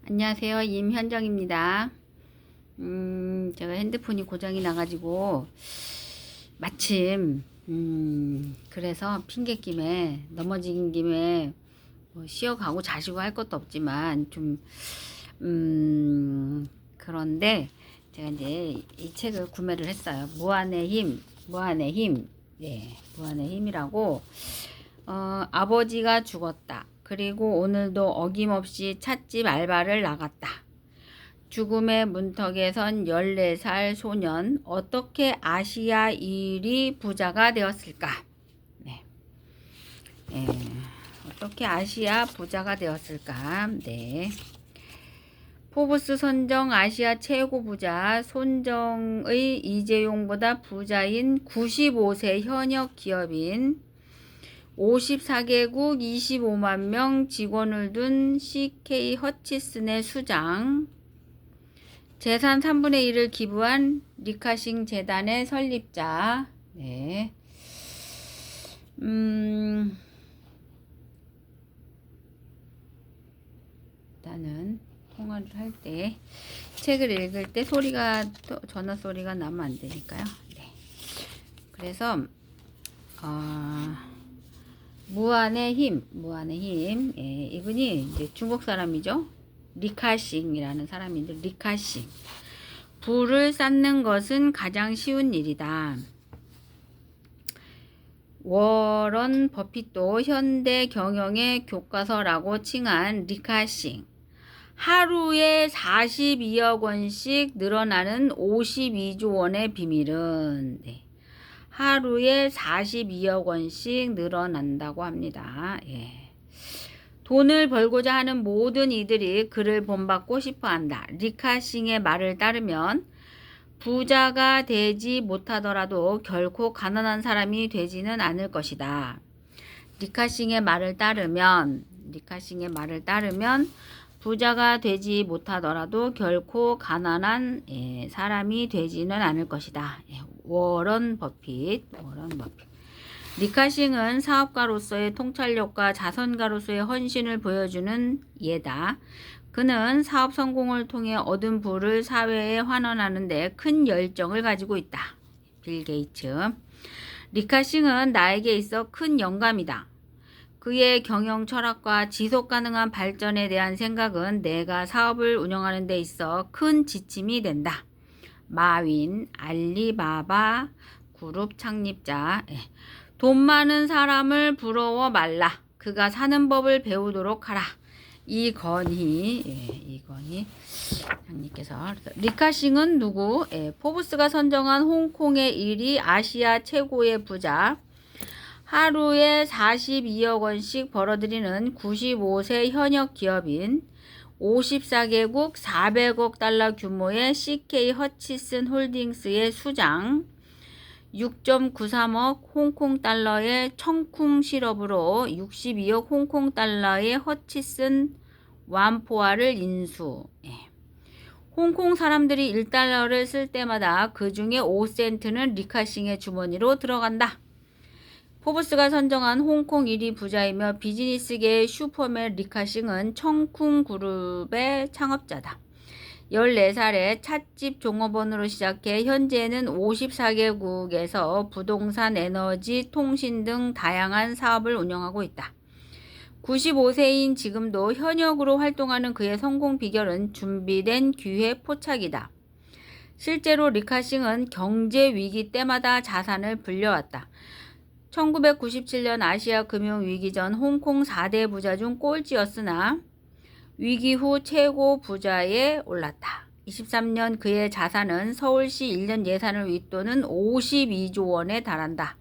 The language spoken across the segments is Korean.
안녕하세요. 임현정입니다. 제가 핸드폰이 고장이 나가지고 마침 그래서 핑계김에 넘어진 김에 뭐 쉬어가고 자시고 할 것도 없지만 좀 그런데 제가 이제 이 책을 구매를 했어요. 무한의 힘, 무한의 힘, 네, 무한의 힘이라고. 아버지가 죽었다. 그리고 오늘도 어김없이 찻집 알바를 나갔다. 죽음의 문턱에 선 14살 소년. 어떻게 아시아 1위 부자가 되었을까? 네. 네. 어떻게 아시아 부자가 되었을까? 네. 포브스 선정 아시아 최고 부자 손정의 이재용보다 부자인 95세 현역 기업인 54개국 25만 명 직원을 둔 CK 허치슨의 수장, 재산 3분의 1을 기부한 리카싱 재단의 설립자. 네. 일단은 통화를 할 때, 책을 읽을 때 전화 소리가 나면 안 되니까요. 네. 그래서 무한의 힘. 예, 이분이 이제 중국 사람이죠. 리카싱이라는 사람인데, 리카싱. 부를 쌓는 것은 가장 쉬운 일이다. 워런 버핏도 현대 경영의 교과서라고 칭한 리카싱. 하루에 42억 원씩 늘어나는 52조 원의 비밀은, 네. 하루에 42억 원씩 늘어난다고 합니다. 예. 돈을 벌고자 하는 모든 이들이 그를 본받고 싶어 한다. 리카싱의 말을 따르면 부자가 되지 못하더라도 결코 가난한 사람이 되지는 않을 것이다. 리카싱의 말을 따르면 부자가 되지 못하더라도 결코 가난한 사람이 되지는 않을 것이다. 워런 버핏. 리카싱은 사업가로서의 통찰력과 자선가로서의 헌신을 보여주는 예다. 그는 사업 성공을 통해 얻은 부를 사회에 환원하는 데 큰 열정을 가지고 있다. 빌 게이츠. 리카싱은 나에게 있어 큰 영감이다. 그의 경영 철학과 지속 가능한 발전에 대한 생각은 내가 사업을 운영하는 데 있어 큰 지침이 된다. 마윈, 알리바바 그룹 창립자. 돈 많은 사람을 부러워 말라. 그가 사는 법을 배우도록 하라. 이건희 장님께서. 리카싱은 누구? 포브스가 선정한 홍콩의 1위 아시아 최고의 부자. 하루에 42억 원씩 벌어들이는 95세 현역 기업인, 54개국 400억 달러 규모의 CK 허치슨 홀딩스의 수장, 6.93억 홍콩 달러의 청쿵 실업으로 62억 홍콩 달러의 허치슨 완포화를 인수. 홍콩 사람들이 1달러를 쓸 때마다 그 중에 5센트는 리카싱의 주머니로 들어간다. 포브스가 선정한 홍콩 1위 부자이며 비즈니스계의 슈퍼맨 리카싱은 청쿵 그룹의 창업자다. 14살에 찻집 종업원으로 시작해 현재는 54개국에서 부동산, 에너지, 통신 등 다양한 사업을 운영하고 있다. 95세인 지금도 현역으로 활동하는 그의 성공 비결은 준비된 기회 포착이다. 실제로 리카싱은 경제 위기 때마다 자산을 불려왔다. 1997년 아시아 금융위기 전 홍콩 4대 부자 중 꼴찌였으나 위기 후 최고 부자에 올랐다. 23년 그의 자산은 서울시 1년 예산을 윗도는 52조 원에 달한다.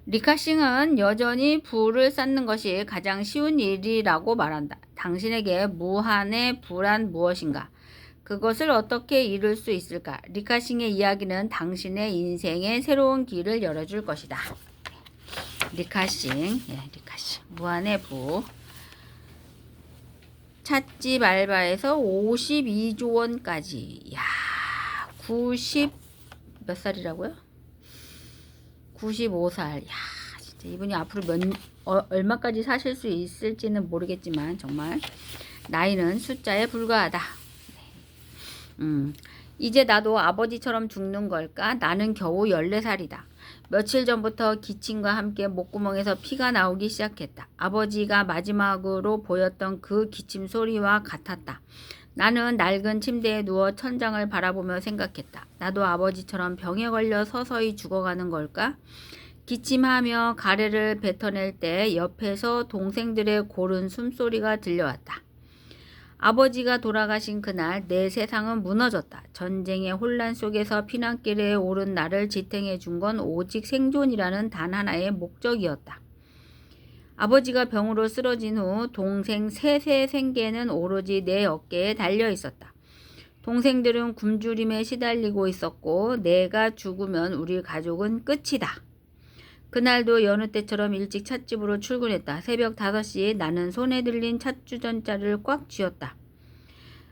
리카싱은 여전히 부를 쌓는 것이 가장 쉬운 일이라고 말한다. 당신에게 무한의 부란 무엇인가? 그것을 어떻게 이룰 수 있을까? 리카싱의 이야기는 당신의 인생에 새로운 길을 열어줄 것이다. 리카싱. 무한의 부. 찻집 알바에서 52조 원까지. 야, 90 몇 살이라고요? 95살. 야, 진짜 이분이 앞으로 얼마까지 사실 수 있을지는 모르겠지만 정말 나이는 숫자에 불과하다. 이제 나도 아버지처럼 죽는 걸까? 나는 겨우 14살이다. 며칠 전부터 기침과 함께 목구멍에서 피가 나오기 시작했다. 아버지가 마지막으로 보였던 그 기침 소리와 같았다. 나는 낡은 침대에 누워 천장을 바라보며 생각했다. 나도 아버지처럼 병에 걸려 서서히 죽어가는 걸까? 기침하며 가래를 뱉어낼 때 옆에서 동생들의 고른 숨소리가 들려왔다. 아버지가 돌아가신 그날 내 세상은 무너졌다. 전쟁의 혼란 속에서 피난길에 오른 나를 지탱해 준 건 오직 생존이라는 단 하나의 목적이었다. 아버지가 병으로 쓰러진 후 동생 셋의 생계는 오로지 내 어깨에 달려 있었다. 동생들은 굶주림에 시달리고 있었고 내가 죽으면 우리 가족은 끝이다. 그날도 여느 때처럼 일찍 찻집으로 출근했다. 새벽 5시에 나는 손에 들린 찻주전자를 꽉 쥐었다.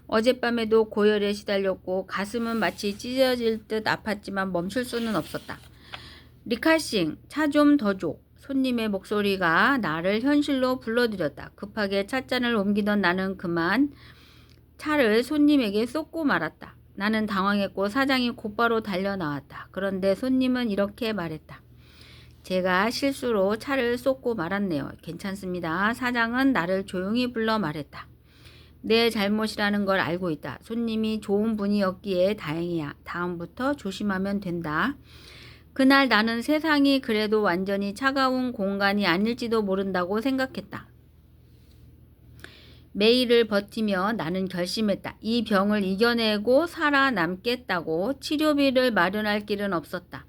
어젯밤에도 고열에 시달렸고 가슴은 마치 찢어질 듯 아팠지만 멈출 수는 없었다. 리카싱, 차 좀 더 줘. 손님의 목소리가 나를 현실로 불러들였다. 급하게 찻잔을 옮기던 나는 그만 차를 손님에게 쏟고 말았다. 나는 당황했고 사장이 곧바로 달려나왔다. 그런데 손님은 이렇게 말했다. 제가 실수로 차를 쏟고 말았네요. 괜찮습니다. 사장은 나를 조용히 불러 말했다. 내 잘못이라는 걸 알고 있다. 손님이 좋은 분이었기에 다행이야. 다음부터 조심하면 된다. 그날 나는 세상이 그래도 완전히 차가운 공간이 아닐지도 모른다고 생각했다. 매일을 버티며 나는 결심했다. 이 병을 이겨내고 살아남겠다고. 치료비를 마련할 길은 없었다.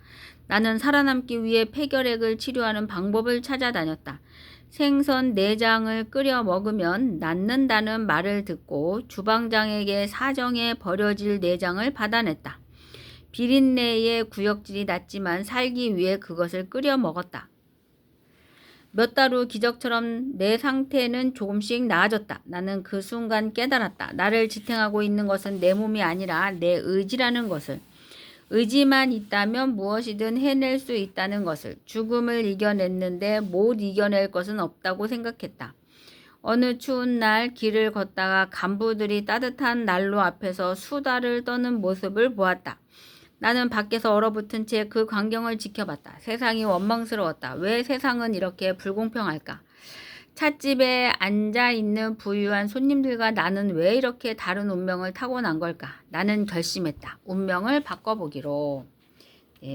나는 살아남기 위해 폐결핵을 치료하는 방법을 찾아다녔다. 생선 내장을 끓여 먹으면 낫는다는 말을 듣고 주방장에게 사정해 버려질 내장을 받아냈다. 비린내의 구역질이 났지만 살기 위해 그것을 끓여 먹었다. 몇 달 후 기적처럼 내 상태는 조금씩 나아졌다. 나는 그 순간 깨달았다. 나를 지탱하고 있는 것은 내 몸이 아니라 내 의지라는 것을. 의지만 있다면 무엇이든 해낼 수 있다는 것을. 죽음을 이겨냈는데 못 이겨낼 것은 없다고 생각했다. 어느 추운 날 길을 걷다가 간부들이 따뜻한 난로 앞에서 수다를 떠는 모습을 보았다. 나는 밖에서 얼어붙은 채 그 광경을 지켜봤다. 세상이 원망스러웠다. 왜 세상은 이렇게 불공평할까? 찻집에 앉아있는 부유한 손님들과 나는 왜 이렇게 다른 운명을 타고난 걸까? 나는 결심했다. 운명을 바꿔보기로.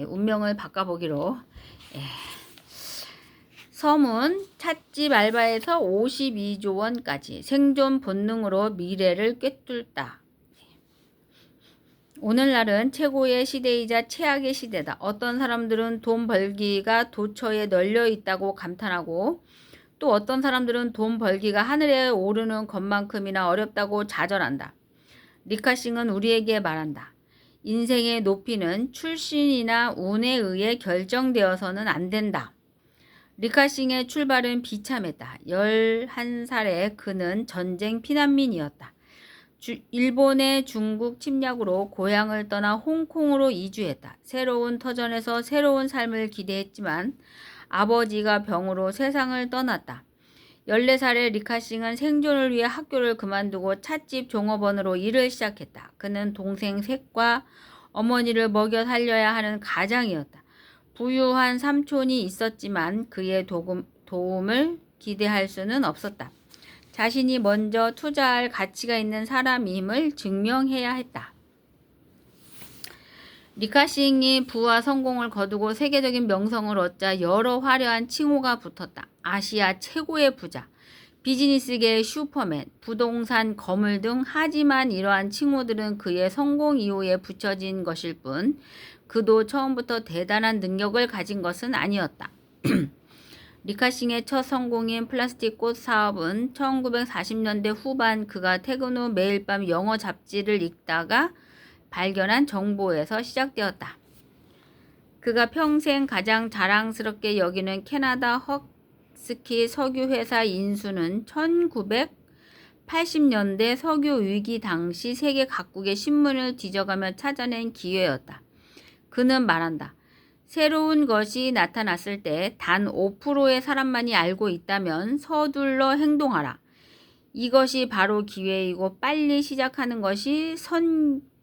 운명을 바꿔보기로. 섬은 찻집 알바에서 52조 원까지 생존 본능으로 미래를 꿰뚫다. 오늘날은 최고의 시대이자 최악의 시대다. 어떤 사람들은 돈 벌기가 도처에 널려 있다고 감탄하고 또 어떤 사람들은 돈 벌기가 하늘에 오르는 것만큼이나 어렵다고 좌절한다. 리카싱은 우리에게 말한다. 인생의 높이는 출신이나 운에 의해 결정되어서는 안 된다. 리카싱의 출발은 비참했다. 11살에 그는 전쟁 피난민이었다. 일본의 중국 침략으로 고향을 떠나 홍콩으로 이주했다. 새로운 터전에서 새로운 삶을 기대했지만 아버지가 병으로 세상을 떠났다. 14살의 리카싱은 생존을 위해 학교를 그만두고 찻집 종업원으로 일을 시작했다. 그는 동생 셋과 어머니를 먹여 살려야 하는 가장이었다. 부유한 삼촌이 있었지만 그의 도움을 기대할 수는 없었다. 자신이 먼저 투자할 가치가 있는 사람임을 증명해야 했다. 리카싱이 부와 성공을 거두고 세계적인 명성을 얻자 여러 화려한 칭호가 붙었다. 아시아 최고의 부자, 비즈니스계의 슈퍼맨, 부동산 거물 등. 하지만 이러한 칭호들은 그의 성공 이후에 붙여진 것일 뿐 그도 처음부터 대단한 능력을 가진 것은 아니었다. 리카싱의 첫 성공인 플라스틱 꽃 사업은 1940년대 후반 그가 퇴근 후 매일 밤 영어 잡지를 읽다가 발견한 정보에서 시작되었다. 그가 평생 가장 자랑스럽게 여기는 캐나다 헉스키 석유회사 인수는 1980년대 석유 위기 당시 세계 각국의 신문을 뒤져가며 찾아낸 기회였다. 그는 말한다. 새로운 것이 나타났을 때 단 5%의 사람만이 알고 있다면 서둘러 행동하라. 이것이 바로 기회이고 빨리 시작하는 것이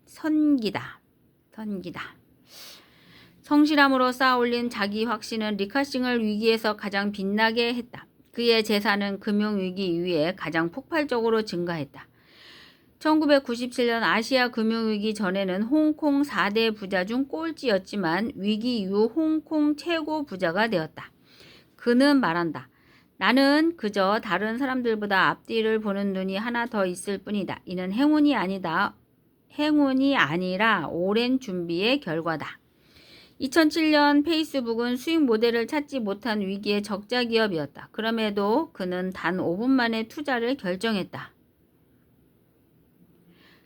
선기다. 성실함으로 쌓아올린 자기 확신은 리카싱을 위기에서 가장 빛나게 했다. 그의 재산은 금융위기 이후에 가장 폭발적으로 증가했다. 1997년 아시아 금융위기 전에는 홍콩 4대 부자 중 꼴찌였지만 위기 이후 홍콩 최고 부자가 되었다. 그는 말한다. 나는 그저 다른 사람들보다 앞뒤를 보는 눈이 하나 더 있을 뿐이다. 이는 행운이 아니라 오랜 준비의 결과다. 2007년 페이스북은 수익 모델을 찾지 못한 위기의 적자 기업이었다. 그럼에도 그는 단 5분 만에 투자를 결정했다.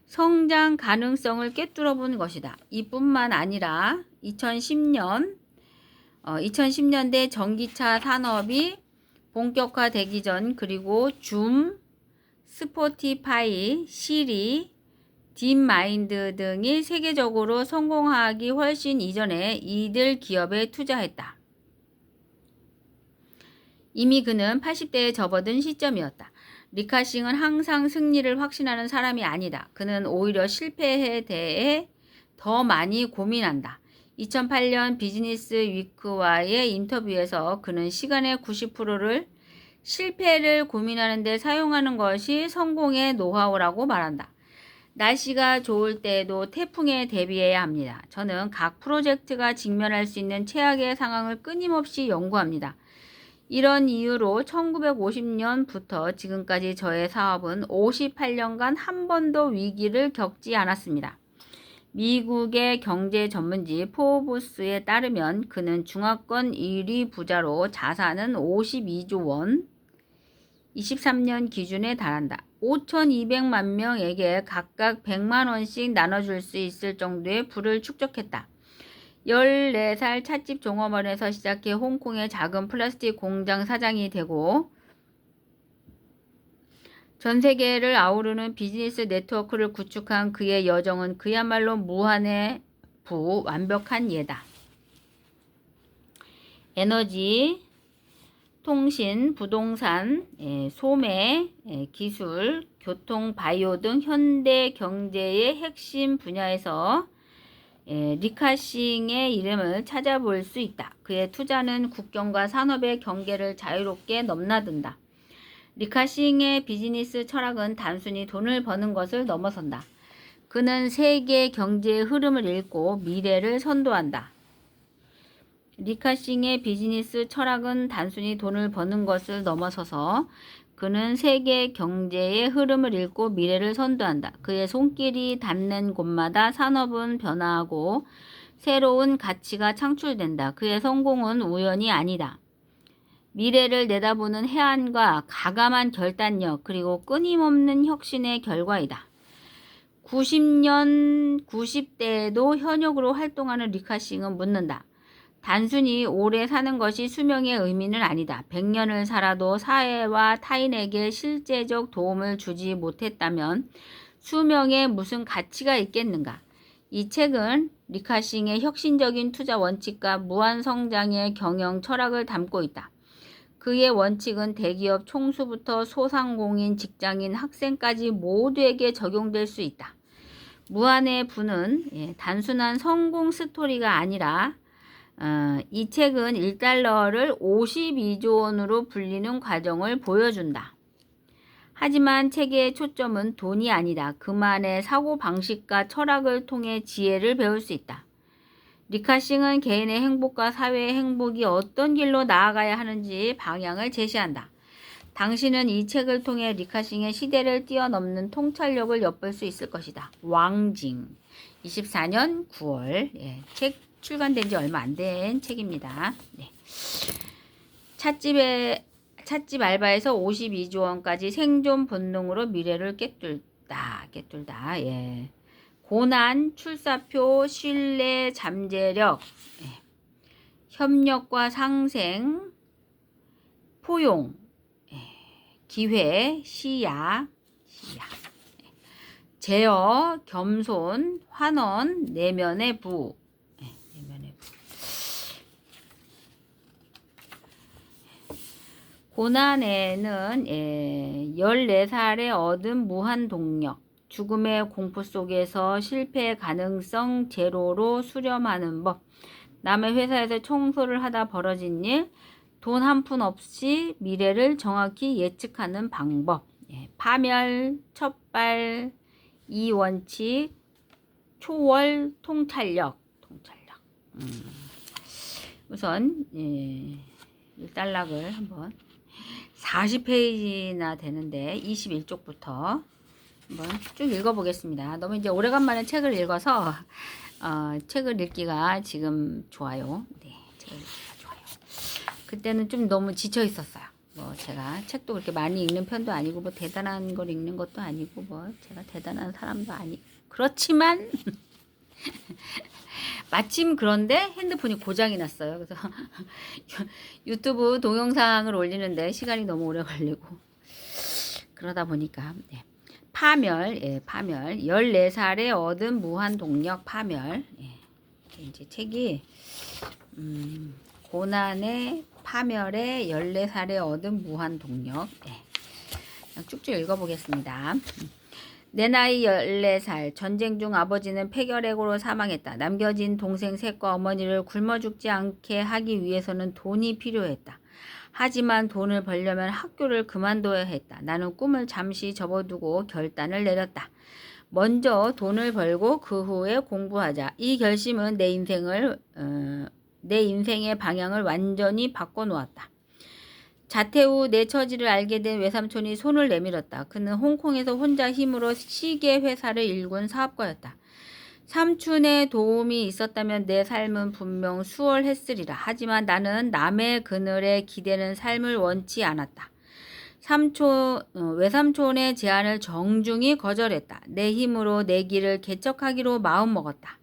성장 가능성을 꿰뚫어 본 것이다. 이뿐만 아니라 2010년대 전기차 산업이 본격화되기 전 그리고 줌, 스포티파이, 시리, 딥마인드 등이 세계적으로 성공하기 훨씬 이전에 이들 기업에 투자했다. 이미 그는 80대에 접어든 시점이었다. 리카싱은 항상 승리를 확신하는 사람이 아니다. 그는 오히려 실패에 대해 더 많이 고민한다. 2008년 비즈니스 위크와의 인터뷰에서 그는 시간의 90%를 실패를 고민하는 데 사용하는 것이 성공의 노하우라고 말한다. 날씨가 좋을 때에도 태풍에 대비해야 합니다. 저는 각 프로젝트가 직면할 수 있는 최악의 상황을 끊임없이 연구합니다. 이런 이유로 1950년부터 지금까지 저의 사업은 58년간 한 번도 위기를 겪지 않았습니다. 미국의 경제 전문지 포브스에 따르면 그는 중하권 1위 부자로 자산은 52조 원, 23년 기준에 달한다. 5,200만 명에게 각각 100만 원씩 나눠줄 수 있을 정도의 부를 축적했다. 14살 찻집 종업원에서 시작해 홍콩의 작은 플라스틱 공장 사장이 되고 전 세계를 아우르는 비즈니스 네트워크를 구축한 그의 여정은 그야말로 무한의 완벽한 예다. 에너지, 통신, 부동산, 소매, 기술, 교통, 바이오 등 현대 경제의 핵심 분야에서 리카싱의 이름을 찾아볼 수 있다. 그의 투자는 국경과 산업의 경계를 자유롭게 넘나든다. 리카싱의 비즈니스 철학은 단순히 돈을 버는 것을 넘어선다. 그는 세계 경제의 흐름을 읽고 미래를 선도한다. 리카싱의 비즈니스 철학은 단순히 돈을 버는 것을 넘어서서 그는 세계 경제의 흐름을 읽고 미래를 선도한다. 그의 손길이 닿는 곳마다 산업은 변화하고 새로운 가치가 창출된다. 그의 성공은 우연이 아니다. 미래를 내다보는 해안과 가감한 결단력 그리고 끊임없는 혁신의 결과이다. 90대에도 현역으로 활동하는 리카싱은 묻는다. 단순히 오래 사는 것이 수명의 의미는 아니다. 100년을 살아도 사회와 타인에게 실제적 도움을 주지 못했다면 수명에 무슨 가치가 있겠는가? 이 책은 리카싱의 혁신적인 투자 원칙과 무한 성장의 경영 철학을 담고 있다. 그의 원칙은 대기업 총수부터 소상공인, 직장인, 학생까지 모두에게 적용될 수 있다. 무한의 부는 단순한 성공 스토리가 아니라 이 책은 1달러를 52조 원으로 불리는 과정을 보여준다. 하지만 책의 초점은 돈이 아니다. 그만의 사고방식과 철학을 통해 지혜를 배울 수 있다. 리카싱은 개인의 행복과 사회의 행복이 어떤 길로 나아가야 하는지 방향을 제시한다. 당신은 이 책을 통해 리카싱의 시대를 뛰어넘는 통찰력을 엿볼 수 있을 것이다. 왕징 24년 9월 책 출간된 지 얼마 안 된 책입니다. 찻집 알바에서 52조 원까지 생존 본능으로 미래를 꿰뚫다. 고난, 출사표, 신뢰, 잠재력, 협력과 상생, 포용, 기회, 시야, 제어, 겸손, 환원, 내면의 부. 고난에는 14살에 얻은 무한 동력, 죽음의 공포 속에서 실패 가능성 제로로 수렴하는 법, 남의 회사에서 청소를 하다 벌어진 일, 돈 한 푼 없이 미래를 정확히 예측하는 방법, 파멸, 첫발, 이원칙, 초월, 통찰력. 우선 일단락을 한번 40페이지나 되는데 21쪽부터 한번 쭉 읽어보겠습니다. 너무 이제 오래간만에 책을 읽어서 책을 읽기가 지금 좋아요. 네, 책을 읽기가 좋아요. 그때는 좀 너무 지쳐 있었어요. 뭐 제가 책도 그렇게 많이 읽는 편도 아니고 뭐 대단한 걸 읽는 것도 아니고 뭐 제가 대단한 사람도 아니고 그렇지만 마침 그런데 핸드폰이 고장이 났어요. 그래서 유튜브 동영상을 올리는데 시간이 너무 오래 걸리고 그러다 보니까 파멸, 파멸. 14살에 얻은 무한 동력 파멸. 이제 책이 고난의 파멸에 14살에 얻은 무한 동력. 쭉쭉 읽어보겠습니다. 내 나이 14살, 전쟁 중 아버지는 폐결핵으로 사망했다. 남겨진 동생 셋과 어머니를 굶어 죽지 않게 하기 위해서는 돈이 필요했다. 하지만 돈을 벌려면 학교를 그만둬야 했다. 나는 꿈을 잠시 접어두고 결단을 내렸다. 먼저 돈을 벌고 그 후에 공부하자. 이 결심은 내 인생의 방향을 완전히 바꿔놓았다. 자퇴 후 내 처지를 알게 된 외삼촌이 손을 내밀었다. 그는 홍콩에서 혼자 힘으로 시계 회사를 일군 사업가였다. 삼촌의 도움이 있었다면 내 삶은 분명 수월했으리라. 하지만 나는 남의 그늘에 기대는 삶을 원치 않았다. 외삼촌의 제안을 정중히 거절했다. 내 힘으로 내 길을 개척하기로 마음먹었다.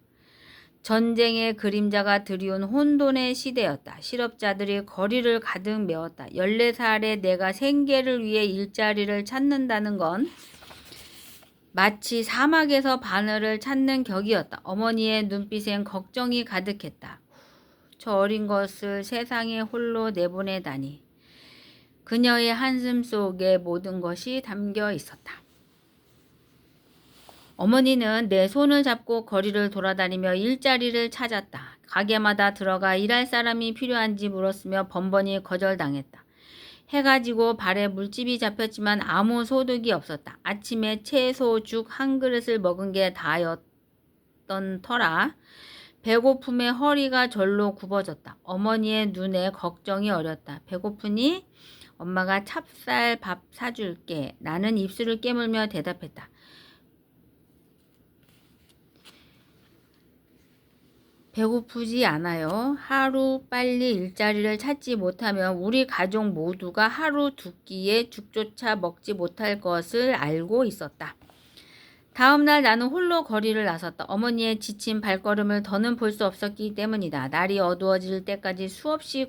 전쟁의 그림자가 드리운 혼돈의 시대였다. 실업자들이 거리를 가득 메웠다. 14살에 내가 생계를 위해 일자리를 찾는다는 건 마치 사막에서 바늘을 찾는 격이었다. 어머니의 눈빛엔 걱정이 가득했다. 저 어린 것을 세상에 홀로 내보내다니. 그녀의 한숨 속에 모든 것이 담겨 있었다. 어머니는 내 손을 잡고 거리를 돌아다니며 일자리를 찾았다. 가게마다 들어가 일할 사람이 필요한지 물었으며 번번이 거절당했다. 해가 지고 발에 물집이 잡혔지만 아무 소득이 없었다. 아침에 채소, 죽 한 그릇을 먹은 게 다였던 터라 배고픔에 허리가 절로 굽어졌다. 어머니의 눈에 걱정이 어렸다. 배고프니? 엄마가 찹쌀 밥 사줄게. 나는 입술을 깨물며 대답했다. 배고프지 않아요. 하루 빨리 일자리를 찾지 못하면 우리 가족 모두가 하루 두 끼에 죽조차 먹지 못할 것을 알고 있었다. 다음 날 나는 홀로 거리를 나섰다. 어머니의 지친 발걸음을 더는 볼 수 없었기 때문이다. 날이 어두워질 때까지 수없이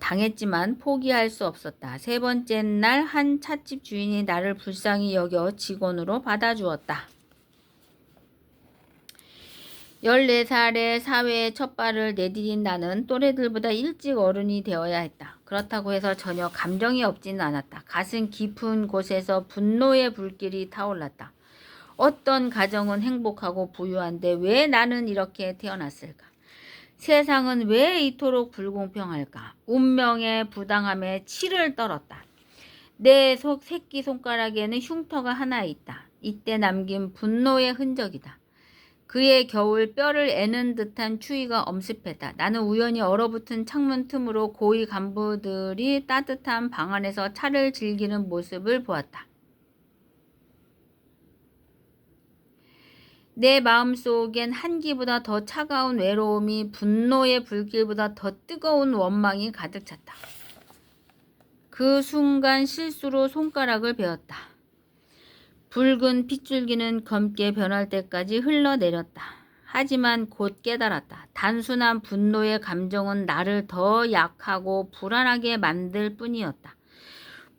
당했지만 포기할 수 없었다. 세 번째 날 한 찻집 주인이 나를 불쌍히 여겨 직원으로 받아주었다. 14살에 사회에 첫 발을 내디딘 나는 또래들보다 일찍 어른이 되어야 했다. 그렇다고 해서 전혀 감정이 없지는 않았다. 가슴 깊은 곳에서 분노의 불길이 타올랐다. 어떤 가정은 행복하고 부유한데 왜 나는 이렇게 태어났을까? 세상은 왜 이토록 불공평할까? 운명의 부당함에 치를 떨었다. 내 새끼손가락에는 흉터가 하나 있다. 이때 남긴 분노의 흔적이다. 그의 겨울 뼈를 애는 듯한 추위가 엄습했다. 나는 우연히 얼어붙은 창문 틈으로 고위 간부들이 따뜻한 방 안에서 차를 즐기는 모습을 보았다. 내 마음속엔 한기보다 더 차가운 외로움이 분노의 불길보다 더 뜨거운 원망이 가득 찼다. 그 순간 실수로 손가락을 베었다. 붉은 핏줄기는 검게 변할 때까지 흘러내렸다. 하지만 곧 깨달았다. 단순한 분노의 감정은 나를 더 약하고 불안하게 만들 뿐이었다.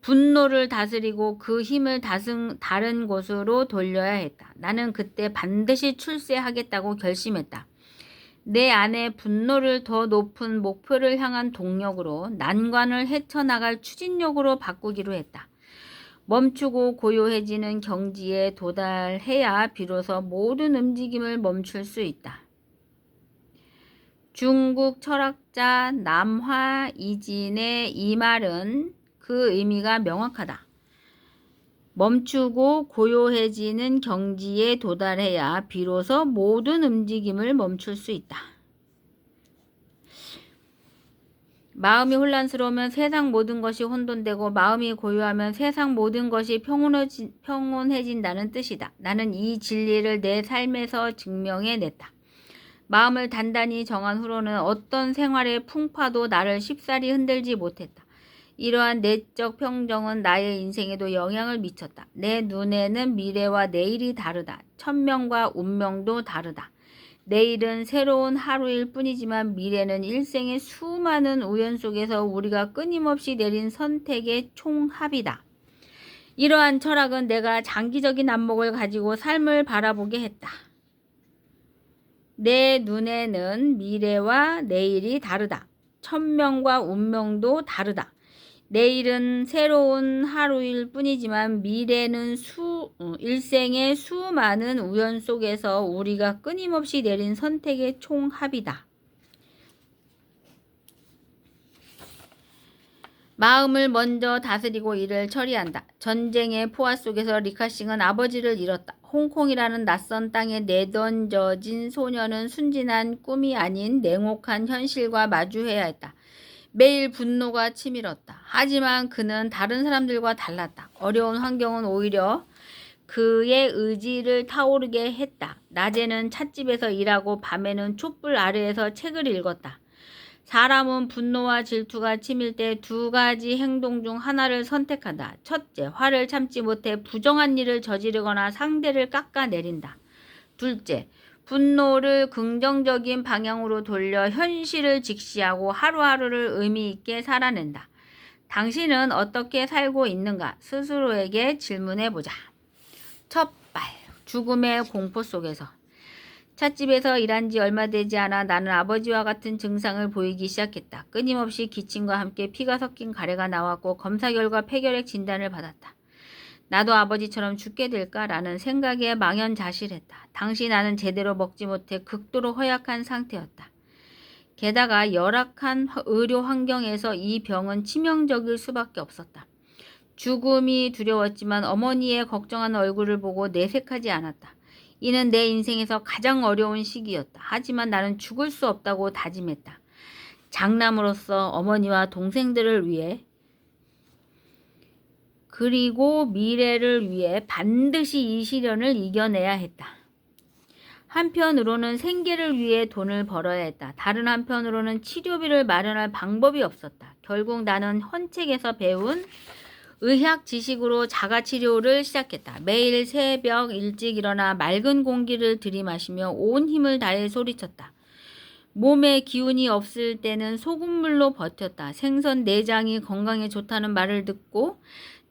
분노를 다스리고 그 힘을 다른 곳으로 돌려야 했다. 나는 그때 반드시 출세하겠다고 결심했다. 내 안에 분노를 더 높은 목표를 향한 동력으로, 난관을 헤쳐나갈 추진력으로 바꾸기로 했다. 멈추고 고요해지는 경지에 도달해야 비로소 모든 움직임을 멈출 수 있다. 중국 철학자 남화 이진의 이 말은 그 의미가 명확하다. 멈추고 고요해지는 경지에 도달해야 비로소 모든 움직임을 멈출 수 있다. 마음이 혼란스러우면 세상 모든 것이 혼돈되고 마음이 고요하면 세상 모든 것이 평온해진다는 뜻이다. 나는 이 진리를 내 삶에서 증명해냈다. 마음을 단단히 정한 후로는 어떤 생활의 풍파도 나를 쉽사리 흔들지 못했다. 이러한 내적 평정은 나의 인생에도 영향을 미쳤다. 내 눈에는 미래와 내일이 다르다. 천명과 운명도 다르다. 내일은 새로운 하루일 뿐이지만 미래는 일생의 수많은 우연 속에서 우리가 끊임없이 내린 선택의 총합이다. 이러한 철학은 내가 장기적인 안목을 가지고 삶을 바라보게 했다. 내 눈에는 미래와 내일이 다르다. 천명과 운명도 다르다. 내일은 새로운 하루일 뿐이지만 미래는 일생의 수많은 우연 속에서 우리가 끊임없이 내린 선택의 총합이다. 마음을 먼저 다스리고 일을 처리한다. 전쟁의 포화 속에서 리카싱은 아버지를 잃었다. 홍콩이라는 낯선 땅에 내던져진 소녀는 순진한 꿈이 아닌 냉혹한 현실과 마주해야 했다. 매일 분노가 치밀었다. 하지만 그는 다른 사람들과 달랐다. 어려운 환경은 오히려 그의 의지를 타오르게 했다. 낮에는 찻집에서 일하고 밤에는 촛불 아래에서 책을 읽었다. 사람은 분노와 질투가 치밀 때 두 가지 행동 중 하나를 선택한다. 첫째, 화를 참지 못해 부정한 일을 저지르거나 상대를 깎아내린다. 둘째, 분노를 긍정적인 방향으로 돌려 현실을 직시하고 하루하루를 의미 있게 살아낸다. 당신은 어떻게 살고 있는가? 스스로에게 질문해보자. 첫 발, 죽음의 공포 속에서. 찻집에서 일한 지 얼마 되지 않아 나는 아버지와 같은 증상을 보이기 시작했다. 끊임없이 기침과 함께 피가 섞인 가래가 나왔고 검사 결과 폐결핵 진단을 받았다. 나도 아버지처럼 죽게 될까라는 생각에 망연자실했다. 당시 나는 제대로 먹지 못해 극도로 허약한 상태였다. 게다가 열악한 의료 환경에서 이 병은 치명적일 수밖에 없었다. 죽음이 두려웠지만 어머니의 걱정하는 얼굴을 보고 내색하지 않았다. 이는 내 인생에서 가장 어려운 시기였다. 하지만 나는 죽을 수 없다고 다짐했다. 장남으로서 어머니와 동생들을 위해 그리고 미래를 위해 반드시 이 시련을 이겨내야 했다. 한편으로는 생계를 위해 돈을 벌어야 했다. 다른 한편으로는 치료비를 마련할 방법이 없었다. 결국 나는 헌책에서 배운 의학 지식으로 자가치료를 시작했다. 매일 새벽 일찍 일어나 맑은 공기를 들이마시며 온 힘을 다해 소리쳤다. 몸에 기운이 없을 때는 소금물로 버텼다. 생선 내장이 건강에 좋다는 말을 듣고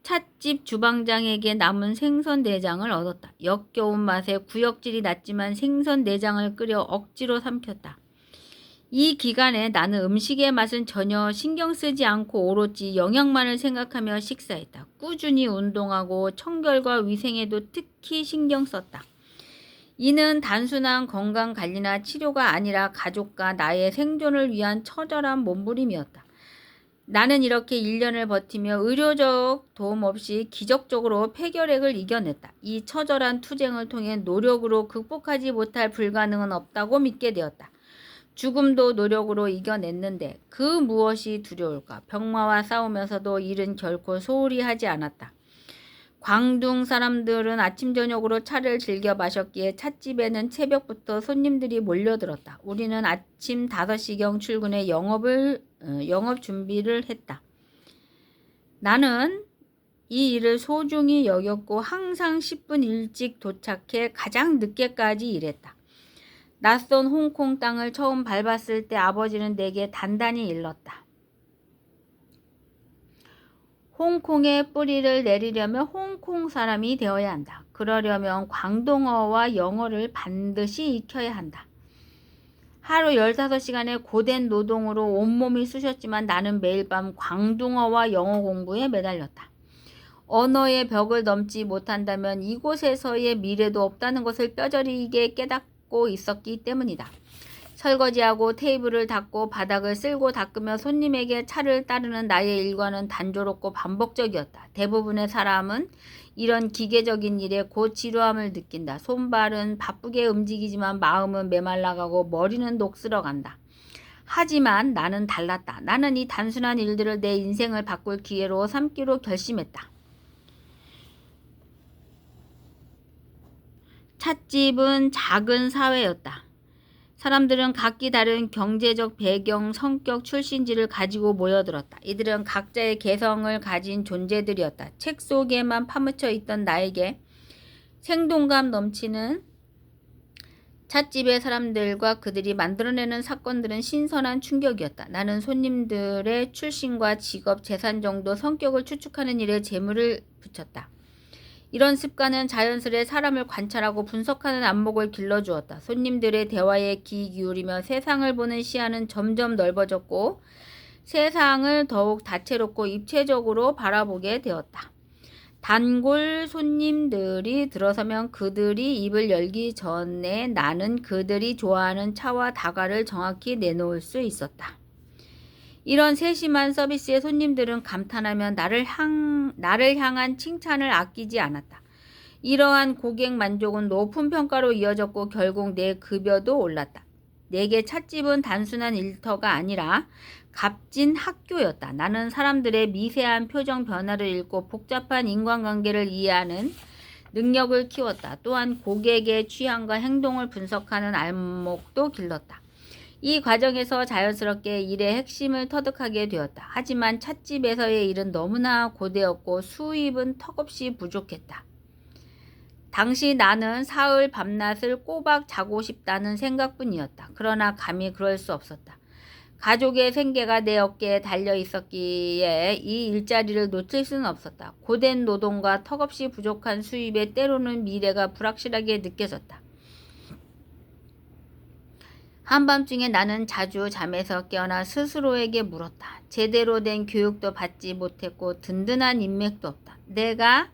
찻집 주방장에게 남은 생선 내장을 얻었다. 역겨운 맛에 구역질이 났지만 생선 내장을 끓여 억지로 삼켰다. 이 기간에 나는 음식의 맛은 전혀 신경 쓰지 않고 오로지 영양만을 생각하며 식사했다. 꾸준히 운동하고 청결과 위생에도 특히 신경 썼다. 이는 단순한 건강관리나 치료가 아니라 가족과 나의 생존을 위한 처절한 몸부림이었다. 나는 이렇게 1년을 버티며 의료적 도움 없이 기적적으로 폐결핵을 이겨냈다. 이 처절한 투쟁을 통해 노력으로 극복하지 못할 불가능은 없다고 믿게 되었다. 죽음도 노력으로 이겨냈는데 그 무엇이 두려울까? 병마와 싸우면서도 일은 결코 소홀히 하지 않았다. 광둥 사람들은 아침 저녁으로 차를 즐겨 마셨기에 찻집에는 새벽부터 손님들이 몰려들었다. 우리는 아침 5시경 출근해 영업 준비를 했다. 나는 이 일을 소중히 여겼고 항상 10분 일찍 도착해 가장 늦게까지 일했다. 낯선 홍콩 땅을 처음 밟았을 때 아버지는 내게 단단히 일렀다. 홍콩의 뿌리를 내리려면 홍콩 사람이 되어야 한다. 그러려면 광동어와 영어를 반드시 익혀야 한다. 하루 15시간의 고된 노동으로 온몸이 쑤셨지만 나는 매일 밤 광둥어와 영어 공부에 매달렸다. 언어의 벽을 넘지 못한다면 이곳에서의 미래도 없다는 것을 뼈저리게 깨닫고 있었기 때문이다. 설거지하고 테이블을 닦고 바닥을 쓸고 닦으며 손님에게 차를 따르는 나의 일과는 단조롭고 반복적이었다. 대부분의 사람은 이런 기계적인 일에 곧 지루함을 느낀다. 손발은 바쁘게 움직이지만 마음은 메말라가고 머리는 녹슬어간다. 하지만 나는 달랐다. 나는 이 단순한 일들을 내 인생을 바꿀 기회로 삼기로 결심했다. 찻집은 작은 사회였다. 사람들은 각기 다른 경제적 배경, 성격, 출신지를 가지고 모여들었다. 이들은 각자의 개성을 가진 존재들이었다. 책 속에만 파묻혀 있던 나에게 생동감 넘치는 찻집의 사람들과 그들이 만들어내는 사건들은 신선한 충격이었다. 나는 손님들의 출신과 직업, 재산 정도, 성격을 추측하는 일에 재물을 붙였다. 이런 습관은 자연스레 사람을 관찰하고 분석하는 안목을 길러주었다. 손님들의 대화에 귀 기울이며 세상을 보는 시야는 점점 넓어졌고 세상을 더욱 다채롭고 입체적으로 바라보게 되었다. 단골 손님들이 들어서면 그들이 입을 열기 전에 나는 그들이 좋아하는 차와 다과를 정확히 내놓을 수 있었다. 이런 세심한 서비스에 손님들은 감탄하며 나를 향한 칭찬을 아끼지 않았다. 이러한 고객 만족은 높은 평가로 이어졌고 결국 내 급여도 올랐다. 내게 찻집은 단순한 일터가 아니라 값진 학교였다. 나는 사람들의 미세한 표정 변화를 읽고 복잡한 인간관계를 이해하는 능력을 키웠다. 또한 고객의 취향과 행동을 분석하는 안목도 길렀다. 이 과정에서 자연스럽게 일의 핵심을 터득하게 되었다. 하지만 찻집에서의 일은 너무나 고되었고 수입은 턱없이 부족했다. 당시 나는 사흘 밤낮을 꼬박 자고 싶다는 생각뿐이었다. 그러나 감히 그럴 수 없었다. 가족의 생계가 내 어깨에 달려 있었기에 이 일자리를 놓칠 수는 없었다. 고된 노동과 턱없이 부족한 수입에 때로는 미래가 불확실하게 느껴졌다. 한밤중에 나는 자주 잠에서 깨어나 스스로에게 물었다. 제대로 된 교육도 받지 못했고 든든한 인맥도 없다. 내가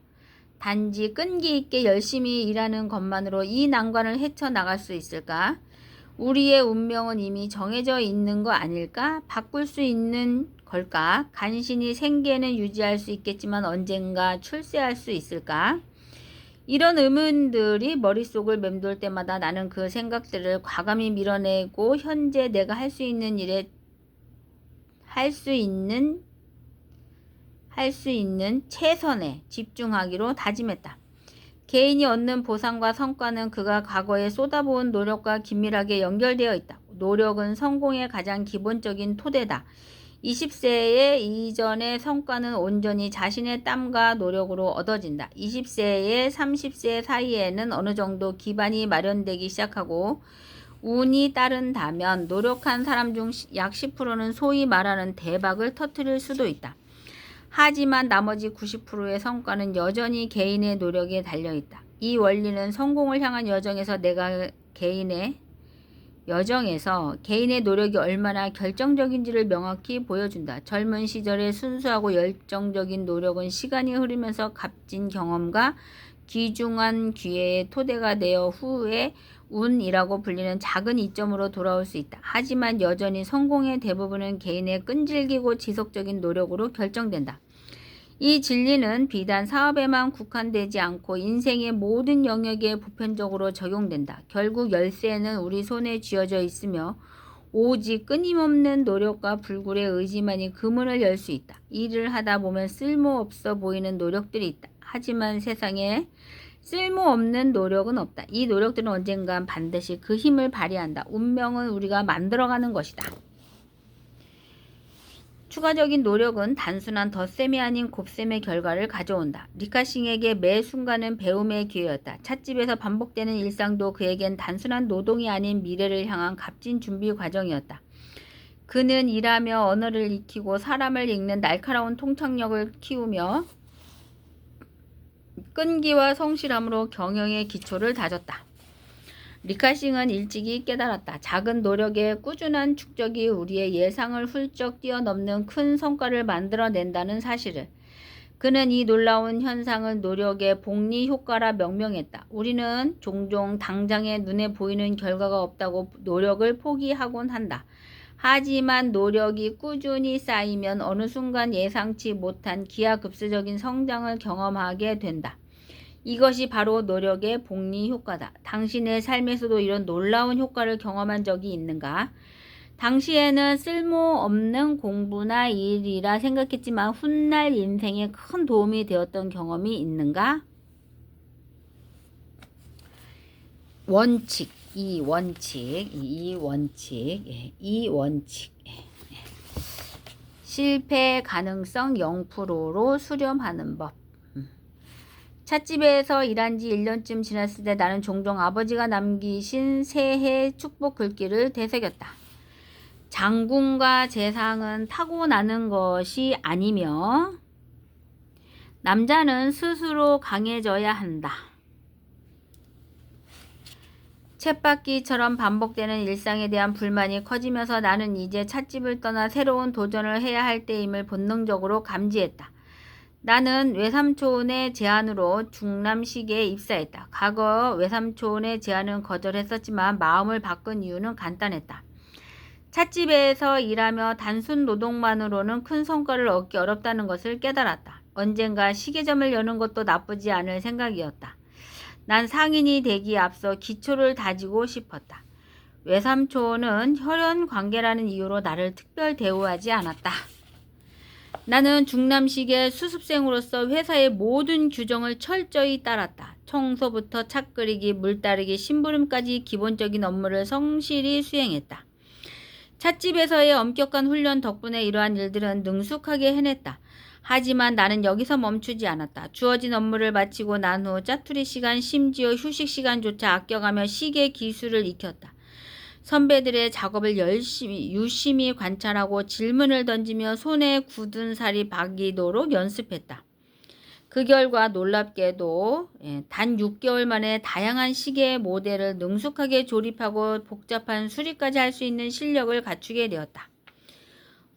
단지 끈기 있게 열심히 일하는 것만으로 이 난관을 헤쳐나갈 수 있을까? 우리의 운명은 이미 정해져 있는 거 아닐까? 바꿀 수 있는 걸까? 간신히 생계는 유지할 수 있겠지만 언젠가 출세할 수 있을까? 이런 의문들이 머릿속을 맴돌 때마다 나는 그 생각들을 과감히 밀어내고 현재 내가 할 수 있는 일에 할 수 있는 최선에 집중하기로 다짐했다. 개인이 얻는 보상과 성과는 그가 과거에 쏟아부은 노력과 긴밀하게 연결되어 있다. 노력은 성공의 가장 기본적인 토대다. 20세의 이전의 성과는 온전히 자신의 땀과 노력으로 얻어진다. 20세에 30세 사이에는 어느 정도 기반이 마련되기 시작하고 운이 따른다면 노력한 사람 중 약 10%는 소위 말하는 대박을 터뜨릴 수도 있다. 하지만 나머지 90%의 성과는 여전히 개인의 노력에 달려있다. 이 원리는 성공을 향한 여정에서 개인의 노력이 얼마나 결정적인지를 명확히 보여준다. 젊은 시절의 순수하고 열정적인 노력은 시간이 흐르면서 값진 경험과 귀중한 기회의 토대가 되어 후에 운이라고 불리는 작은 이점으로 돌아올 수 있다. 하지만 여전히 성공의 대부분은 개인의 끈질기고 지속적인 노력으로 결정된다. 이 진리는 비단 사업에만 국한되지 않고 인생의 모든 영역에 보편적으로 적용된다. 결국 열쇠는 우리 손에 쥐어져 있으며 오직 끊임없는 노력과 불굴의 의지만이 그 문을 열 수 있다. 일을 하다 보면 쓸모없어 보이는 노력들이 있다. 하지만 세상에 쓸모없는 노력은 없다. 이 노력들은 언젠간 반드시 그 힘을 발휘한다. 운명은 우리가 만들어가는 것이다. 추가적인 노력은 단순한 덧셈이 아닌 곱셈의 결과를 가져온다. 리카싱에게 매 순간은 배움의 기회였다. 찻집에서 반복되는 일상도 그에겐 단순한 노동이 아닌 미래를 향한 값진 준비 과정이었다. 그는 일하며 언어를 익히고 사람을 읽는 날카로운 통찰력을 키우며 끈기와 성실함으로 경영의 기초를 다졌다. 리카싱은 일찍이 깨달았다. 작은 노력의 꾸준한 축적이 우리의 예상을 훌쩍 뛰어넘는 큰 성과를 만들어낸다는 사실을. 그는 이 놀라운 현상을 노력의 복리 효과라 명명했다. 우리는 종종 당장에 눈에 보이는 결과가 없다고 노력을 포기하곤 한다. 하지만 노력이 꾸준히 쌓이면 어느 순간 예상치 못한 기하급수적인 성장을 경험하게 된다. 이것이 바로 노력의 복리 효과다. 당신의 삶에서도 이런 놀라운 효과를 경험한 적이 있는가? 당시에는 쓸모없는 공부나 일이라 생각했지만 훗날 인생에 큰 도움이 되었던 경험이 있는가? 원칙, 이 원칙. 실패 가능성 0%로 수렴하는 법. 찻집에서 일한 지 1년쯤 지났을 때 나는 종종 아버지가 남기신 새해 축복 글귀를 되새겼다. 장군과 재상은 타고나는 것이 아니며 남자는 스스로 강해져야 한다. 쳇바퀴처럼 반복되는 일상에 대한 불만이 커지면서 나는 이제 찻집을 떠나 새로운 도전을 해야 할 때임을 본능적으로 감지했다. 나는 외삼촌의 제안으로 중남시계에 입사했다. 과거 외삼촌의 제안은 거절했었지만 마음을 바꾼 이유는 간단했다. 찻집에서 일하며 단순 노동만으로는 큰 성과를 얻기 어렵다는 것을 깨달았다. 언젠가 시계점을 여는 것도 나쁘지 않을 생각이었다. 난 상인이 되기에 앞서 기초를 다지고 싶었다. 외삼촌은 혈연 관계라는 이유로 나를 특별 대우하지 않았다. 나는 중남시계 수습생으로서 회사의 모든 규정을 철저히 따랐다. 청소부터 차 끓이기, 물 따르기, 심부름까지 기본적인 업무를 성실히 수행했다. 찻집에서의 엄격한 훈련 덕분에 이러한 일들은 능숙하게 해냈다. 하지만 나는 여기서 멈추지 않았다. 주어진 업무를 마치고 난 후 짜투리 시간, 심지어 휴식 시간조차 아껴가며 시계 기술을 익혔다. 선배들의 작업을 유심히 관찰하고 질문을 던지며 손에 굳은 살이 박이도록 연습했다. 그 결과 놀랍게도 단 6개월 만에 다양한 시계 모델을 능숙하게 조립하고 복잡한 수리까지 할 수 있는 실력을 갖추게 되었다.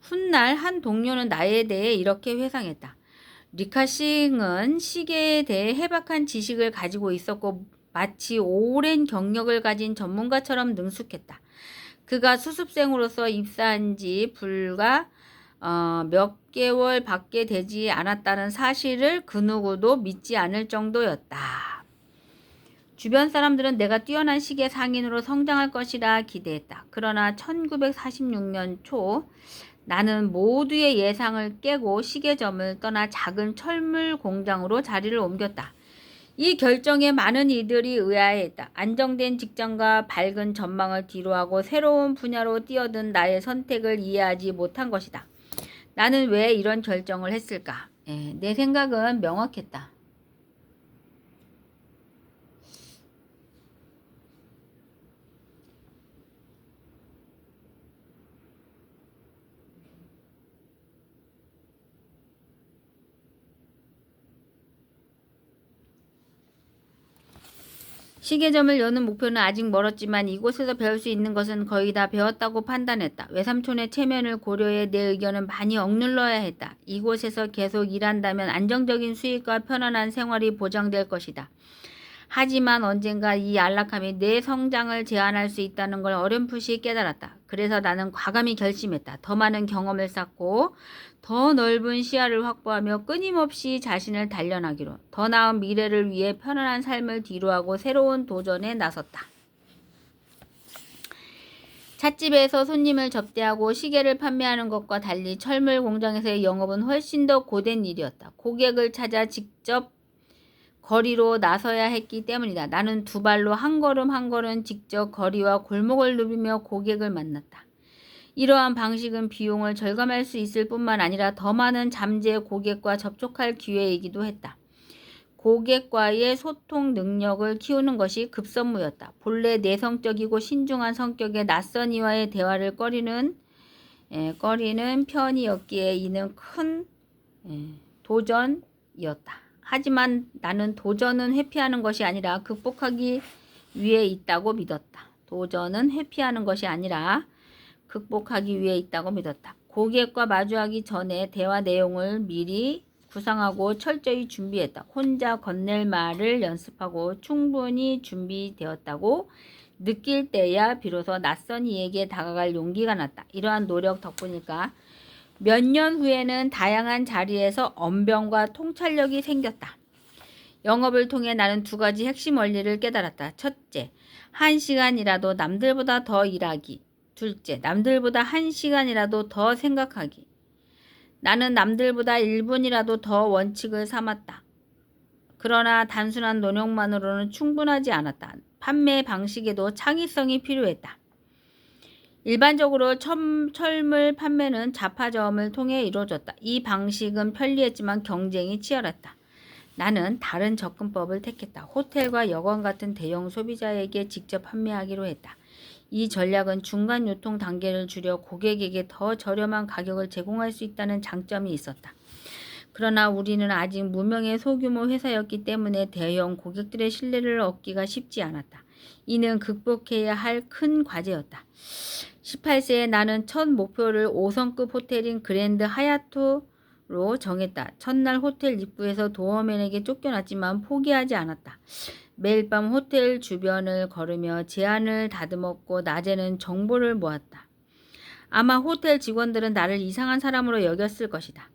훗날 한 동료는 나에 대해 이렇게 회상했다. 리카싱은 시계에 대해 해박한 지식을 가지고 있었고 마치 오랜 경력을 가진 전문가처럼 능숙했다. 그가 수습생으로서 입사한 지 불과 몇 개월 밖에 되지 않았다는 사실을 그 누구도 믿지 않을 정도였다. 주변 사람들은 내가 뛰어난 시계 상인으로 성장할 것이라 기대했다. 그러나 1946년 초 나는 모두의 예상을 깨고 시계점을 떠나 작은 철물 공장으로 자리를 옮겼다. 이 결정에 많은 이들이 의아해했다. 안정된 직장과 밝은 전망을 뒤로하고 새로운 분야로 뛰어든 나의 선택을 이해하지 못한 것이다. 나는 왜 이런 결정을 했을까? 내 생각은 명확했다. 시계점을 여는 목표는 아직 멀었지만 이곳에서 배울 수 있는 것은 거의 다 배웠다고 판단했다. 외삼촌의 체면을 고려해 내 의견은 많이 억눌러야 했다. 이곳에서 계속 일한다면 안정적인 수익과 편안한 생활이 보장될 것이다. 하지만 언젠가 이 안락함이 내 성장을 제한할 수 있다는 걸 어렴풋이 깨달았다. 그래서 나는 과감히 결심했다. 더 많은 경험을 쌓고 더 넓은 시야를 확보하며 끊임없이 자신을 단련하기로. 더 나은 미래를 위해 편안한 삶을 뒤로하고 새로운 도전에 나섰다. 찻집에서 손님을 접대하고 시계를 판매하는 것과 달리 철물 공장에서의 영업은 훨씬 더 고된 일이었다. 고객을 찾아 직접 거리로 나서야 했기 때문이다. 나는 두 발로 한 걸음 한 걸음 직접 거리와 골목을 누비며 고객을 만났다. 이러한 방식은 비용을 절감할 수 있을 뿐만 아니라 더 많은 잠재 고객과 접촉할 기회이기도 했다. 고객과의 소통 능력을 키우는 것이 급선무였다. 본래 내성적이고 신중한 성격의 낯선 이와의 대화를 꺼리는 편이었기에 이는 큰 도전이었다. 하지만 나는 도전은 회피하는 것이 아니라 극복하기 위해 있다고 믿었다. 도전은 회피하는 것이 아니라 극복하기 위해 있다고 믿었다. 고객과 마주하기 전에 대화 내용을 미리 구상하고 철저히 준비했다. 혼자 건넬 말을 연습하고 충분히 준비되었다고 느낄 때야 비로소 낯선 이에게 다가갈 용기가 났다. 이러한 노력 덕분일까? 몇 년 후에는 다양한 자리에서 언변과 통찰력이 생겼다. 영업을 통해 나는 두 가지 핵심 원리를 깨달았다. 첫째, 1시간이라도 남들보다 더 일하기. 둘째, 남들보다 1시간이라도 더 생각하기. 나는 남들보다 1분이라도 더 원칙을 삼았다. 그러나 단순한 노력만으로는 충분하지 않았다. 판매 방식에도 창의성이 필요했다. 일반적으로 철물 판매는 자파점을 통해 이루어졌다. 이 방식은 편리했지만 경쟁이 치열했다. 나는 다른 접근법을 택했다. 호텔과 여관 같은 대형 소비자에게 직접 판매하기로 했다. 이 전략은 중간 유통 단계를 줄여 고객에게 더 저렴한 가격을 제공할 수 있다는 장점이 있었다. 그러나 우리는 아직 무명의 소규모 회사였기 때문에 대형 고객들의 신뢰를 얻기가 쉽지 않았다. 이는 극복해야 할 큰 과제였다. 18세에 나는 첫 목표를 5성급 호텔인 그랜드 하얏트로 정했다. 첫날 호텔 입구에서 도어맨에게 쫓겨났지만 포기하지 않았다. 매일 밤 호텔 주변을 걸으며 제안을 다듬었고 낮에는 정보를 모았다. 아마 호텔 직원들은 나를 이상한 사람으로 여겼을 것이다.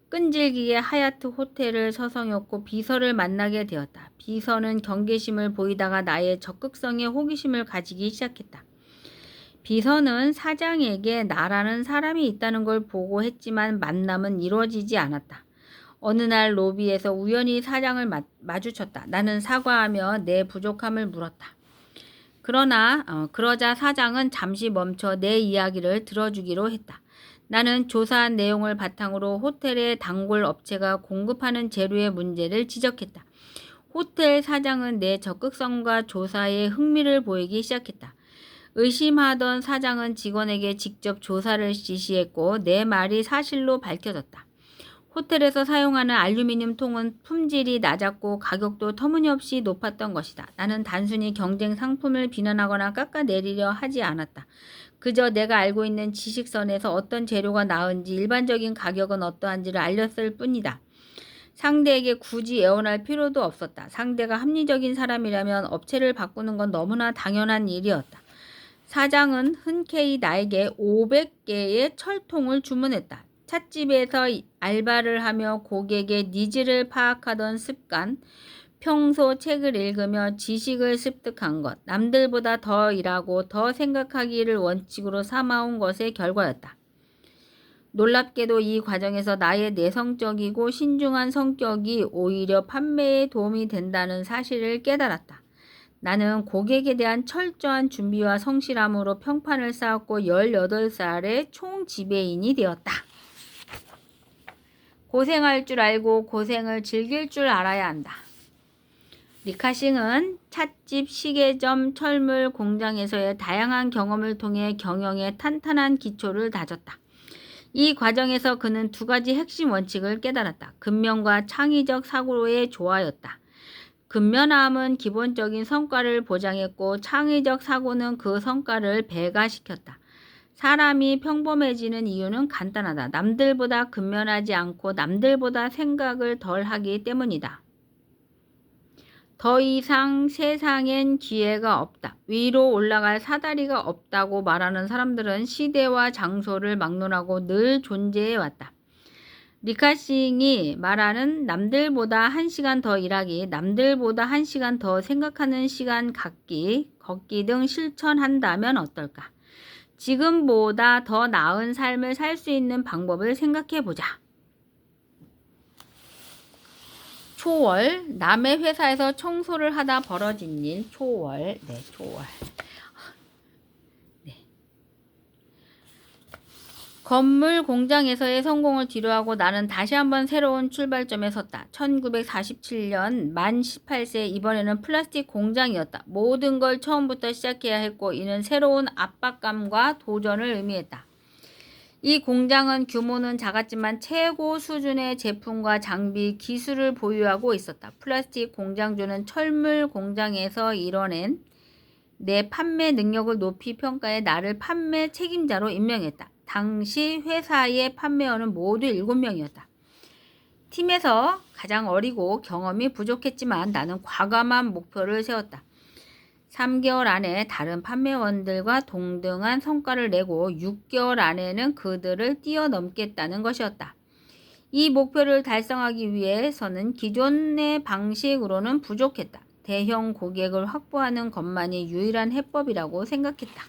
끈질기게 하얏트 호텔을 서성였고 비서를 만나게 되었다. 비서는 경계심을 보이다가 나의 적극성에 호기심을 가지기 시작했다. 비서는 사장에게 나라는 사람이 있다는 걸 보고했지만 만남은 이루어지지 않았다. 어느 날 로비에서 우연히 사장을 마주쳤다. 나는 사과하며 내 부족함을 물었다. 그러자 사장은 잠시 멈춰 내 이야기를 들어주기로 했다. 나는 조사한 내용을 바탕으로 호텔의 단골 업체가 공급하는 재료의 문제를 지적했다. 호텔 사장은 내 적극성과 조사에 흥미를 보이기 시작했다. 의심하던 사장은 직원에게 직접 조사를 지시했고 내 말이 사실로 밝혀졌다. 호텔에서 사용하는 알루미늄 통은 품질이 낮았고 가격도 터무니없이 높았던 것이다. 나는 단순히 경쟁 상품을 비난하거나 깎아내리려 하지 않았다. 그저 내가 알고 있는 지식선에서 어떤 재료가 나은지 일반적인 가격은 어떠한지를 알렸을 뿐이다. 상대에게 굳이 애원할 필요도 없었다. 상대가 합리적인 사람이라면 업체를 바꾸는 건 너무나 당연한 일이었다. 사장은 흔쾌히 나에게 500개의 철통을 주문했다. 찻집에서 알바를 하며 고객의 니즈를 파악하던 습관, 평소 책을 읽으며 지식을 습득한 것, 남들보다 더 일하고 더 생각하기를 원칙으로 삼아온 것의 결과였다. 놀랍게도 이 과정에서 나의 내성적이고 신중한 성격이 오히려 판매에 도움이 된다는 사실을 깨달았다. 나는 고객에 대한 철저한 준비와 성실함으로 평판을 쌓았고 18살에 총지배인이 되었다. 고생할 줄 알고 고생을 즐길 줄 알아야 한다. 리카싱은 찻집, 시계점, 철물 공장에서의 다양한 경험을 통해 경영의 탄탄한 기초를 다졌다. 이 과정에서 그는 두 가지 핵심 원칙을 깨달았다. 근면과 창의적 사고의 조화였다. 근면함은 기본적인 성과를 보장했고 창의적 사고는 그 성과를 배가시켰다. 사람이 평범해지는 이유는 간단하다. 남들보다 근면하지 않고 남들보다 생각을 덜 하기 때문이다. 더 이상 세상엔 기회가 없다. 위로 올라갈 사다리가 없다고 말하는 사람들은 시대와 장소를 막론하고 늘 존재해왔다. 리카싱이 말하는 남들보다 1시간 더 일하기, 남들보다 1시간 더 생각하는 시간 갖기, 걷기 등 실천한다면 어떨까? 지금보다 더 나은 삶을 살 수 있는 방법을 생각해보자. 초월, 남의 회사에서 청소를 하다 벌어진 일, 초월. 건물 공장에서의 성공을 뒤로하고 나는 다시 한번 새로운 출발점에 섰다. 1947년 만 18세, 이번에는 플라스틱 공장이었다. 모든 걸 처음부터 시작해야 했고 이는 새로운 압박감과 도전을 의미했다. 이 공장은 규모는 작았지만 최고 수준의 제품과 장비, 기술을 보유하고 있었다. 플라스틱 공장주는 철물 공장에서 이뤄낸 내 판매 능력을 높이 평가해 나를 판매 책임자로 임명했다. 당시 회사의 판매원은 모두 7명이었다. 팀에서 가장 어리고 경험이 부족했지만 나는 과감한 목표를 세웠다. 3개월 안에 다른 판매원들과 동등한 성과를 내고 6개월 안에는 그들을 뛰어넘겠다는 것이었다. 이 목표를 달성하기 위해서는 기존의 방식으로는 부족했다. 대형 고객을 확보하는 것만이 유일한 해법이라고 생각했다.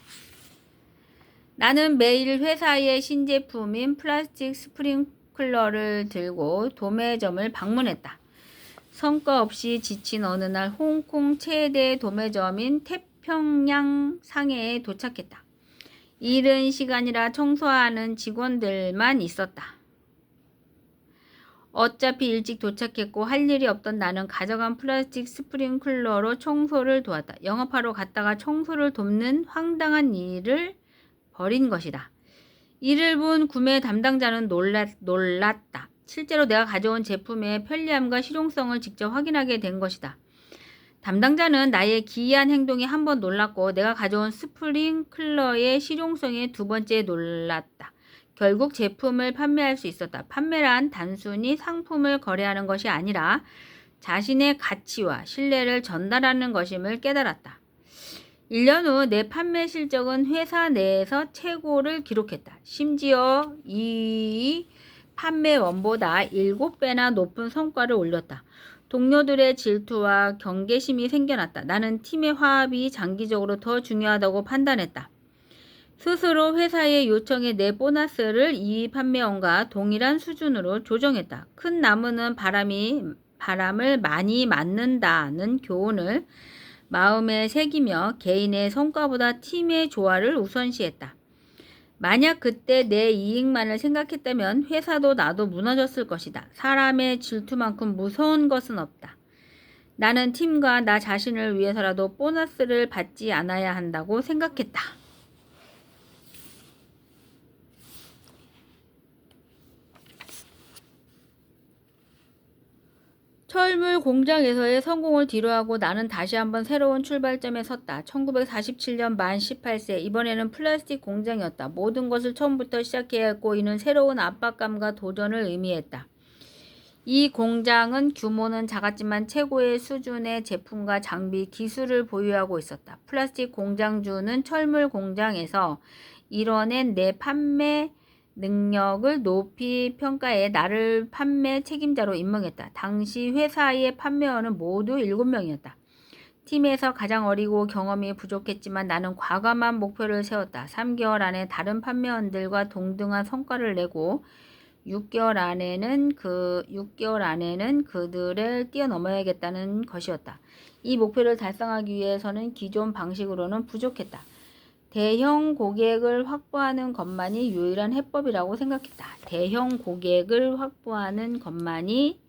나는 매일 회사의 신제품인 플라스틱 스프링클러를 들고 도매점을 방문했다. 성과 없이 지친 어느 날 홍콩 최대 도매점인 태평양 상해에 도착했다. 이른 시간이라 청소하는 직원들만 있었다. 어차피 일찍 도착했고 할 일이 없던 나는 가져간 플라스틱 스프링클러로 청소를 도왔다. 영업하러 갔다가 청소를 돕는 황당한 일을 벌인 것이다. 이를 본 구매 담당자는 놀랐다. 실제로 내가 가져온 제품의 편리함과 실용성을 직접 확인하게 된 것이다. 담당자는 나의 기이한 행동에 한 번 놀랐고 내가 가져온 스프링클러의 실용성에 두 번째 놀랐다. 결국 제품을 판매할 수 있었다. 판매란 단순히 상품을 거래하는 것이 아니라 자신의 가치와 신뢰를 전달하는 것임을 깨달았다. 1년 후 내 판매 실적은 회사 내에서 최고를 기록했다. 심지어 이 판매원보다 7배나 높은 성과를 올렸다. 동료들의 질투와 경계심이 생겨났다. 나는 팀의 화합이 장기적으로 더 중요하다고 판단했다. 스스로 회사의 요청에 내 보너스를 이 판매원과 동일한 수준으로 조정했다. 큰 나무는 바람을 많이 맞는다는 교훈을 마음에 새기며 개인의 성과보다 팀의 조화를 우선시했다. 만약 그때 내 이익만을 생각했다면 회사도 나도 무너졌을 것이다. 사람의 질투만큼 무서운 것은 없다. 나는 팀과 나 자신을 위해서라도 보너스를 받지 않아야 한다고 생각했다. 철물 공장에서의 성공을 뒤로하고 나는 다시 한번 새로운 출발점에 섰다. 1947년 만 18세. 이번에는 플라스틱 공장이었다. 모든 것을 처음부터 시작해야 했고 이는 새로운 압박감과 도전을 의미했다. 이 공장은 규모는 작았지만 최고의 수준의 제품과 장비, 기술을 보유하고 있었다. 플라스틱 공장주는 철물 공장에서 이뤄낸 내 판매 능력을 높이 평가해 나를 판매 책임자로 임명했다. 당시 회사의 판매원은 모두 7명이었다. 팀에서 가장 어리고 경험이 부족했지만 나는 과감한 목표를 세웠다. 3개월 안에 다른 판매원들과 동등한 성과를 내고 6개월 안에는 그들을 뛰어넘어야겠다는 것이었다. 이 목표를 달성하기 위해서는 기존 방식으로는 부족했다. 대형 고객을 확보하는 것만이 유일한 해법이라고 생각했다. 대형 고객을 확보하는 것만이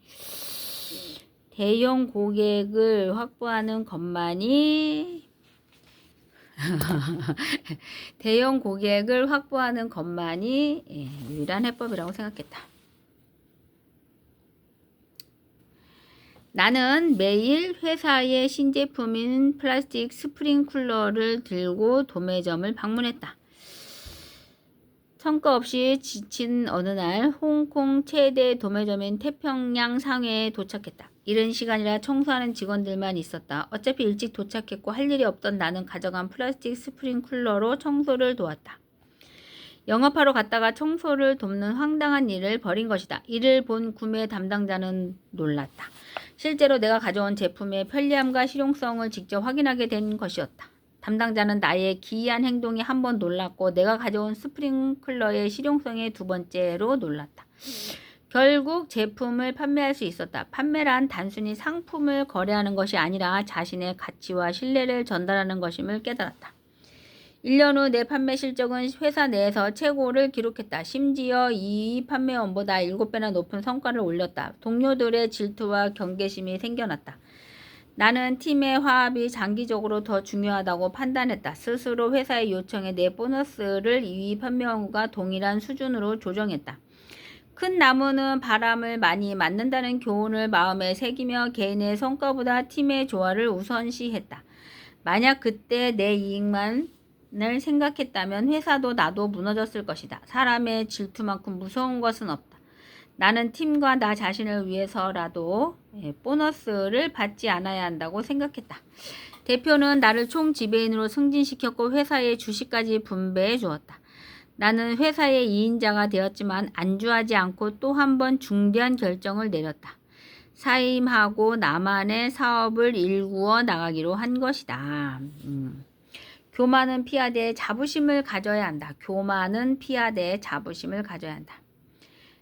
유일한 해법이라고 생각했다. 나는 매일 회사의 신제품인 플라스틱 스프링클러를 들고 도매점을 방문했다. 성과 없이 지친 어느 날 홍콩 최대 도매점인 태평양 상해에 도착했다. 이른 시간이라 청소하는 직원들만 있었다. 어차피 일찍 도착했고 할 일이 없던 나는 가져간 플라스틱 스프링클러로 청소를 도왔다. 영업하러 갔다가 청소를 돕는 황당한 일을 벌인 것이다. 이를 본 구매 담당자는 놀랐다. 실제로 내가 가져온 제품의 편리함과 실용성을 직접 확인하게 된 것이었다. 담당자는 나의 기이한 행동에 한 번 놀랐고 내가 가져온 스프링클러의 실용성에 두 번째로 놀랐다. 결국 제품을 판매할 수 있었다. 판매란 단순히 상품을 거래하는 것이 아니라 자신의 가치와 신뢰를 전달하는 것임을 깨달았다. 1년 후 내 판매 실적은 회사 내에서 최고를 기록했다. 심지어 이 판매원보다 7배나 높은 성과를 올렸다. 동료들의 질투와 경계심이 생겨났다. 나는 팀의 화합이 장기적으로 더 중요하다고 판단했다. 스스로 회사의 요청에 내 보너스를 이 판매원과 동일한 수준으로 조정했다. 큰 나무는 바람을 많이 맞는다는 교훈을 마음에 새기며 개인의 성과보다 팀의 조화를 우선시했다. 만약 그때 내 이익만을 생각했다면 회사도 나도 무너졌을 것이다. 사람의 질투만큼 무서운 것은 없다. 나는 팀과 나 자신을 위해서라도 보너스를 받지 않아야 한다고 생각했다. 대표는 나를 총지배인으로 승진시켰고 회사의 주식까지 분배해 주었다. 나는 회사의 2인자가 되었지만 안주하지 않고 또 한 번 중대한 결정을 내렸다. 사임하고 나만의 사업을 일구어 나가기로 한 것이다. 교만은 피하되 자부심을 가져야 한다. 교만은 피하되 자부심을 가져야 한다.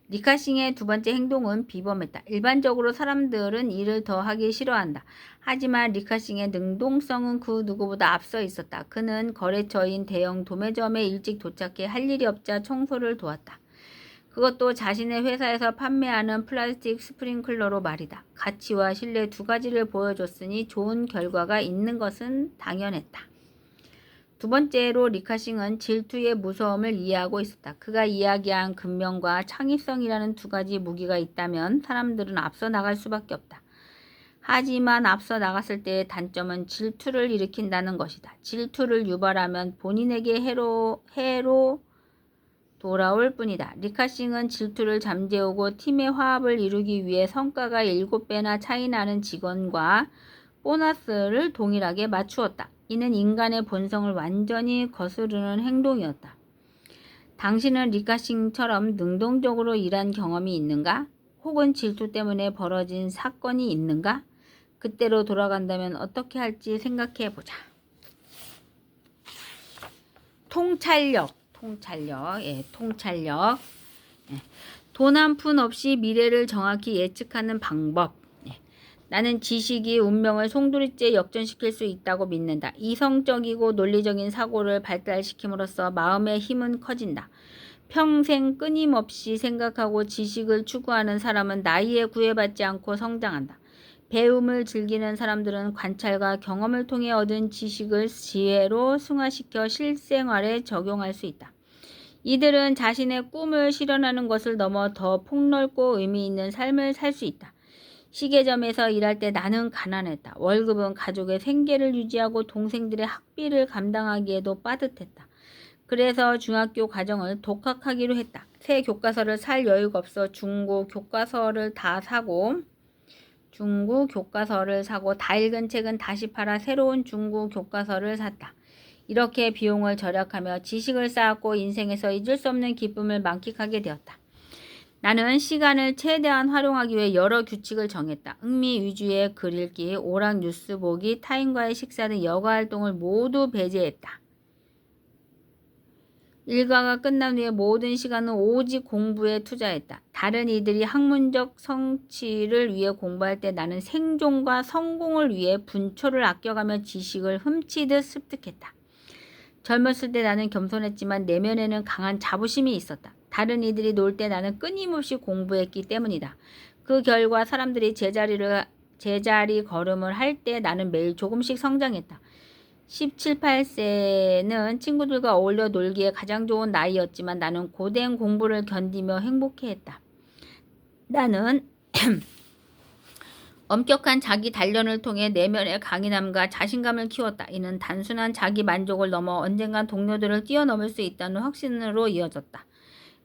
리카싱의 두 번째 행동은 비범했다. 일반적으로 사람들은 일을 더 하기 싫어한다. 하지만 리카싱의 능동성은 그 누구보다 앞서 있었다. 그는 거래처인 대형 도매점에 일찍 도착해 할 일이 없자 청소를 도왔다. 그것도 자신의 회사에서 판매하는 플라스틱 스프링클러로 말이다. 가치와 신뢰 두 가지를 보여줬으니 좋은 결과가 있는 것은 당연했다. 두 번째로 리카싱은 질투의 무서움을 이해하고 있었다. 그가 이야기한 근면과 창의성이라는 두 가지 무기가 있다면 사람들은 앞서 나갈 수밖에 없다. 하지만 앞서 나갔을 때의 단점은 질투를 일으킨다는 것이다. 질투를 유발하면 본인에게 해로 돌아올 뿐이다. 리카싱은 질투를 잠재우고 팀의 화합을 이루기 위해 성과가 7배나 차이 나는 직원과 보너스를 동일하게 맞추었다. 이는 인간의 본성을 완전히 거스르는 행동이었다. 당신은 리카싱처럼 능동적으로 일한 경험이 있는가? 혹은 질투 때문에 벌어진 사건이 있는가? 그때로 돌아간다면 어떻게 할지 생각해 보자. 통찰력. 돈 한 푼 없이 미래를 정확히 예측하는 방법. 나는 지식이 운명을 송두리째 역전시킬 수 있다고 믿는다. 이성적이고 논리적인 사고를 발달시킴으로써 마음의 힘은 커진다. 평생 끊임없이 생각하고 지식을 추구하는 사람은 나이에 구애받지 않고 성장한다. 배움을 즐기는 사람들은 관찰과 경험을 통해 얻은 지식을 지혜로 승화시켜 실생활에 적용할 수 있다. 이들은 자신의 꿈을 실현하는 것을 넘어 더 폭넓고 의미 있는 삶을 살 수 있다. 시계점에서 일할 때 나는 가난했다. 월급은 가족의 생계를 유지하고 동생들의 학비를 감당하기에도 빠듯했다. 그래서 중학교 과정을 독학하기로 했다. 새 교과서를 살 여유가 없어 중고 교과서를 사고 다 읽은 책은 다시 팔아 새로운 중고 교과서를 샀다. 이렇게 비용을 절약하며 지식을 쌓았고 인생에서 잊을 수 없는 기쁨을 만끽하게 되었다. 나는 시간을 최대한 활용하기 위해 여러 규칙을 정했다. 흥미 위주의 글 읽기, 오락 뉴스 보기, 타인과의 식사 등 여가 활동을 모두 배제했다. 일과가 끝난 후에 모든 시간은 오직 공부에 투자했다. 다른 이들이 학문적 성취를 위해 공부할 때 나는 생존과 성공을 위해 분초를 아껴가며 지식을 훔치듯 습득했다. 젊었을 때 나는 겸손했지만 내면에는 강한 자부심이 있었다. 다른 이들이 놀 때 나는 끊임없이 공부했기 때문이다. 그 결과 사람들이 제자리 걸음을 할 때 나는 매일 조금씩 성장했다. 17, 18세는 친구들과 어울려 놀기에 가장 좋은 나이였지만 나는 고된 공부를 견디며 행복해했다. 나는 엄격한 자기 단련을 통해 내면의 강인함과 자신감을 키웠다. 이는 단순한 자기 만족을 넘어 언젠간 동료들을 뛰어넘을 수 있다는 확신으로 이어졌다.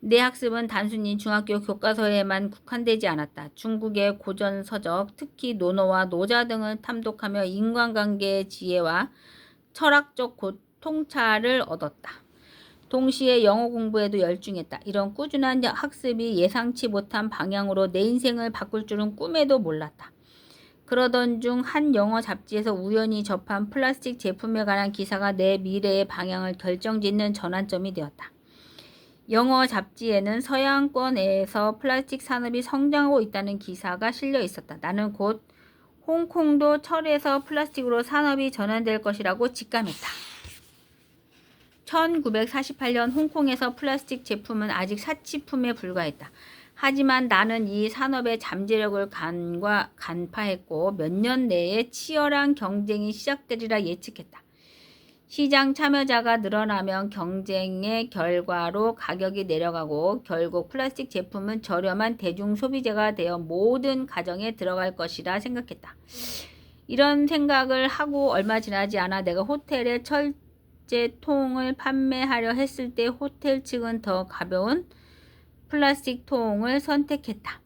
내 학습은 단순히 중학교 교과서에만 국한되지 않았다. 중국의 고전 서적, 특히 논어와 노자 등을 탐독하며 인간관계의 지혜와 철학적 통찰을 얻었다. 동시에 영어 공부에도 열중했다. 이런 꾸준한 학습이 예상치 못한 방향으로 내 인생을 바꿀 줄은 꿈에도 몰랐다. 그러던 중 한 영어 잡지에서 우연히 접한 플라스틱 제품에 관한 기사가 내 미래의 방향을 결정짓는 전환점이 되었다. 영어 잡지에는 서양권에서 플라스틱 산업이 성장하고 있다는 기사가 실려 있었다. 나는 곧 홍콩도 철에서 플라스틱으로 산업이 전환될 것이라고 직감했다. 1948년 홍콩에서 플라스틱 제품은 아직 사치품에 불과했다. 하지만 나는 이 산업의 잠재력을 간파했고 몇 년 내에 치열한 경쟁이 시작되리라 예측했다. 시장 참여자가 늘어나면 경쟁의 결과로 가격이 내려가고 결국 플라스틱 제품은 저렴한 대중 소비재가 되어 모든 가정에 들어갈 것이라 생각했다. 이런 생각을 하고 얼마 지나지 않아 내가 호텔에 철제통을 판매하려 했을 때 호텔 측은 더 가벼운 플라스틱 통을 선택했다.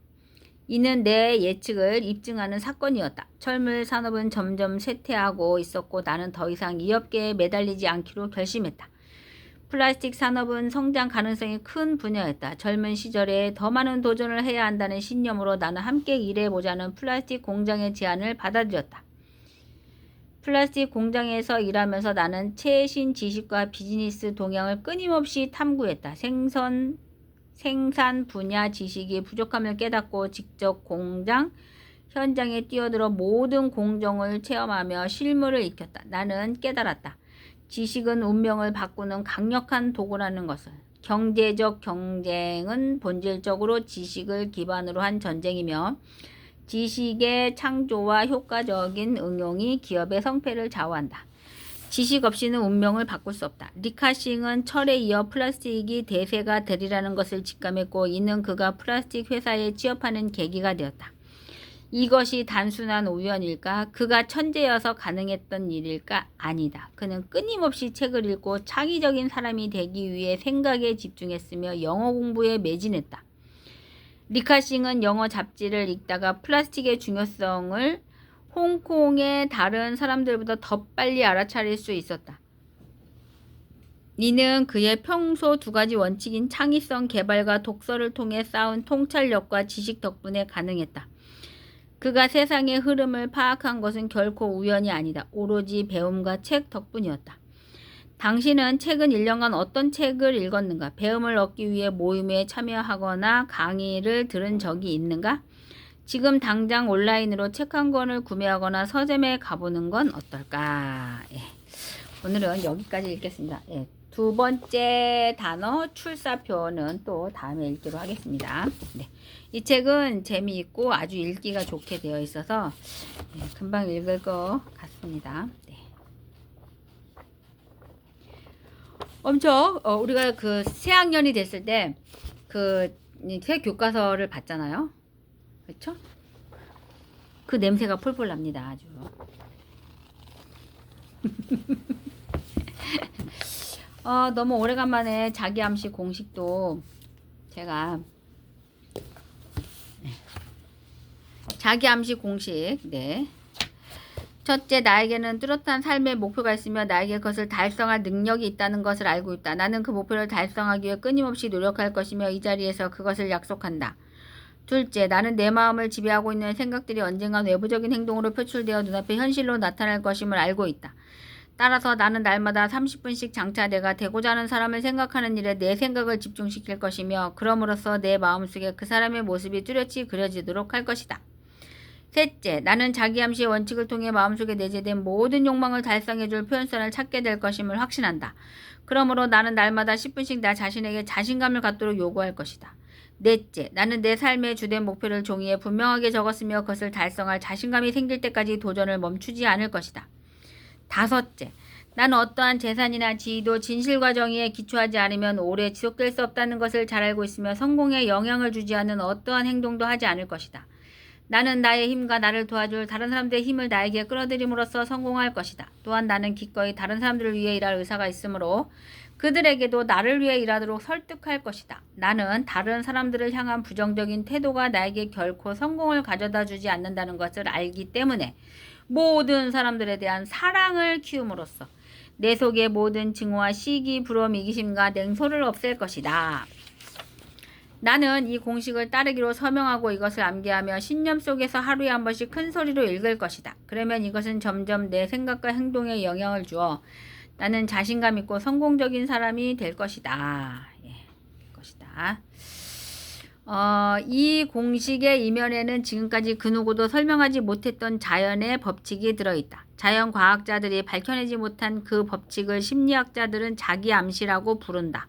이는 내 예측을 입증하는 사건이었다. 철물 산업은 점점 쇠퇴하고 있었고 나는 더 이상 이 업계에 매달리지 않기로 결심했다. 플라스틱 산업은 성장 가능성이 큰 분야였다. 젊은 시절에 더 많은 도전을 해야 한다는 신념으로 나는 함께 일해보자는 플라스틱 공장의 제안을 받아들였다. 플라스틱 공장에서 일하면서 나는 최신 지식과 비즈니스 동향을 끊임없이 탐구했다. 생산 분야 지식이 부족함을 깨닫고 직접 공장 현장에 뛰어들어 모든 공정을 체험하며 실무를 익혔다. 나는 깨달았다. 지식은 운명을 바꾸는 강력한 도구라는 것을. 경제적 경쟁은 본질적으로 지식을 기반으로 한 전쟁이며 지식의 창조와 효과적인 응용이 기업의 성패를 좌우한다. 지식 없이는 운명을 바꿀 수 없다. 리카싱은 철에 이어 플라스틱이 대세가 되리라는 것을 직감했고 이는 그가 플라스틱 회사에 취업하는 계기가 되었다. 이것이 단순한 우연일까? 그가 천재여서 가능했던 일일까? 아니다. 그는 끊임없이 책을 읽고 창의적인 사람이 되기 위해 생각에 집중했으며 영어 공부에 매진했다. 리카싱은 영어 잡지를 읽다가 플라스틱의 중요성을 홍콩의 다른 사람들보다 더 빨리 알아차릴 수 있었다. 이는 그의 평소 두 가지 원칙인 창의성, 개발과 독서를 통해 쌓은 통찰력과 지식 덕분에 가능했다. 그가 세상의 흐름을 파악한 것은 결코 우연이 아니다. 오로지 배움과 책 덕분이었다. 당신은 최근 1년간 어떤 책을 읽었는가? 배움을 얻기 위해 모임에 참여하거나 강의를 들은 적이 있는가? 지금 당장 온라인으로 책 한 권을 구매하거나 서점에 가보는 건 어떨까? 예. 오늘은 여기까지 읽겠습니다. 예. 두 번째 단어 출사표는 또 다음에 읽기로 하겠습니다. 네. 이 책은 재미있고 아주 읽기가 좋게 되어 있어서 금방 읽을 것 같습니다. 네. 엄청 우리가 그 새학년이 됐을 때 그 새 교과서를 봤잖아요. 그렇죠? 그 냄새가 폴폴 납니다. 아주. 너무 오래간만에 자기암시 공식도 제가 자기암시 공식. 네. 첫째, 나에게는 뚜렷한 삶의 목표가 있으며 나에게 그것을 달성할 능력이 있다는 것을 알고 있다. 나는 그 목표를 달성하기 위해 끊임없이 노력할 것이며 이 자리에서 그것을 약속한다. 둘째, 나는 내 마음을 지배하고 있는 생각들이 언젠간 외부적인 행동으로 표출되어 눈앞에 현실로 나타날 것임을 알고 있다. 따라서 나는 날마다 30분씩 장차 내가 되고자 하는 사람을 생각하는 일에 내 생각을 집중시킬 것이며 그럼으로써 내 마음속에 그 사람의 모습이 뚜렷이 그려지도록 할 것이다. 셋째, 나는 자기암시의 원칙을 통해 마음속에 내재된 모든 욕망을 달성해줄 표현선을 찾게 될 것임을 확신한다. 그러므로 나는 날마다 10분씩 나 자신에게 자신감을 갖도록 요구할 것이다. 넷째, 나는 내 삶의 주된 목표를 종이에 분명하게 적었으며 그것을 달성할 자신감이 생길 때까지 도전을 멈추지 않을 것이다. 다섯째, 나는 어떠한 재산이나 지위도 진실과 정의에 기초하지 않으면 오래 지속될 수 없다는 것을 잘 알고 있으며 성공에 영향을 주지 않는 어떠한 행동도 하지 않을 것이다. 나는 나의 힘과 나를 도와줄 다른 사람들의 힘을 나에게 끌어들임으로써 성공할 것이다. 또한 나는 기꺼이 다른 사람들을 위해 일할 의사가 있으므로 그들에게도 나를 위해 일하도록 설득할 것이다. 나는 다른 사람들을 향한 부정적인 태도가 나에게 결코 성공을 가져다 주지 않는다는 것을 알기 때문에 모든 사람들에 대한 사랑을 키움으로써 내 속의 모든 증오와 시기, 부러움, 이기심과 냉소를 없앨 것이다. 나는 이 공식을 따르기로 서명하고 이것을 암기하며 신념 속에서 하루에 한 번씩 큰 소리로 읽을 것이다. 그러면 이것은 점점 내 생각과 행동에 영향을 주어 나는 자신감 있고 성공적인 사람이 될 것이다. 될 것이다. 이 공식의 이면에는 지금까지 그 누구도 설명하지 못했던 자연의 법칙이 들어있다. 자연 과학자들이 밝혀내지 못한 그 법칙을 심리학자들은 자기암시라고 부른다.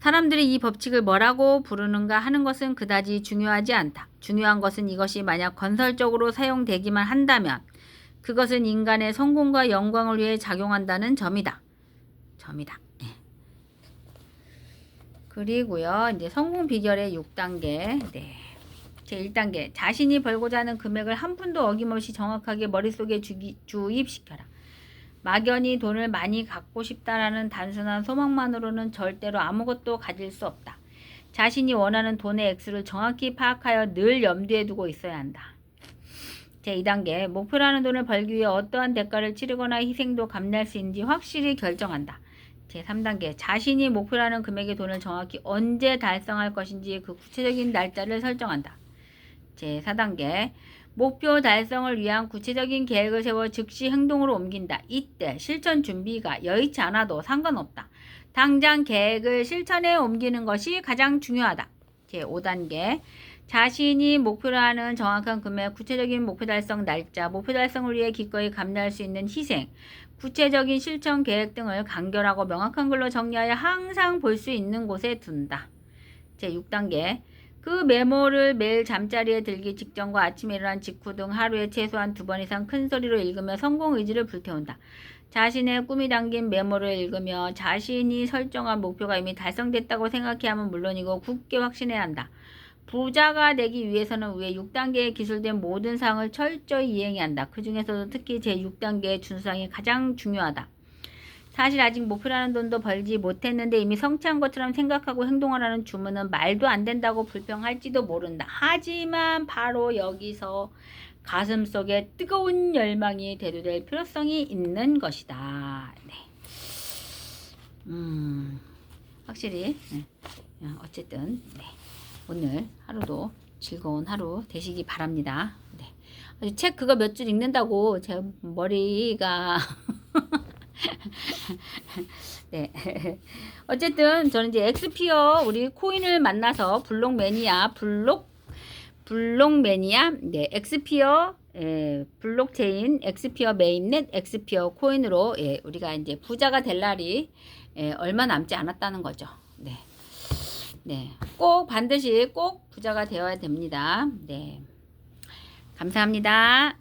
사람들이 이 법칙을 뭐라고 부르는가 하는 것은 그다지 중요하지 않다. 중요한 것은 이것이 만약 건설적으로 사용되기만 한다면 그것은 인간의 성공과 영광을 위해 작용한다는 점이다. 그리고요, 이제 성공 비결의 6단계. 네. 제1단계 자신이 벌고자 하는 금액을 한 푼도 어김없이 정확하게 머릿속에 주입시켜라. 막연히 돈을 많이 갖고 싶다라는 단순한 소망만으로는 절대로 아무것도 가질 수 없다. 자신이 원하는 돈의 액수를 정확히 파악하여 늘 염두에 두고 있어야 한다. 제2단계 목표라는 돈을 벌기 위해 어떠한 대가를 치르거나 희생도 감내할 수 있는지 확실히 결정한다. 제3단계 자신이 목표라는 금액의 돈을 정확히 언제 달성할 것인지 그 구체적인 날짜를 설정한다. 제4단계 목표 달성을 위한 구체적인 계획을 세워 즉시 행동으로 옮긴다. 이때 실천 준비가 여의치 않아도 상관없다. 당장 계획을 실천에 옮기는 것이 가장 중요하다. 제5단계 자신이 목표로 하는 정확한 금액, 구체적인 목표 달성 날짜, 목표 달성을 위해 기꺼이 감내할 수 있는 희생, 구체적인 실천 계획 등을 간결하고 명확한 글로 정리하여 항상 볼 수 있는 곳에 둔다. 제6단계 그 메모를 매일 잠자리에 들기 직전과 아침에 일어난 직후 등 하루에 최소한 2번 이상 큰 소리로 읽으며 성공 의지를 불태운다. 자신의 꿈이 담긴 메모를 읽으며 자신이 설정한 목표가 이미 달성됐다고 생각해야 하면 물론이고 굳게 확신해야 한다. 부자가 되기 위해서는 위에 6단계에 기술된 모든 사항을 철저히 이행해야 한다. 그 중에서도 특히 제6단계의 준수사항이 가장 중요하다. 사실 아직 목표라는 돈도 벌지 못했는데 이미 성취한 것처럼 생각하고 행동하라는 주문은 말도 안 된다고 불평할지도 모른다. 하지만 바로 여기서 가슴속에 뜨거운 열망이 대두될 필요성이 있는 것이다. 네. 확실히 어쨌든 네. 오늘 하루도 즐거운 하루 되시기 바랍니다. 네. 책 그거 몇 줄 읽는다고 제 머리가 네. 어쨌든 저는 이제 엑스피어 우리 코인을 만나서 블록매니아 네, 엑스피어 블록체인 엑스피어 메인넷 엑스피어 코인으로 우리가 이제 부자가 될 날이 얼마 남지 않았다는 거죠. 네. 네. 꼭 반드시 꼭 부자가 되어야 됩니다. 네. 감사합니다.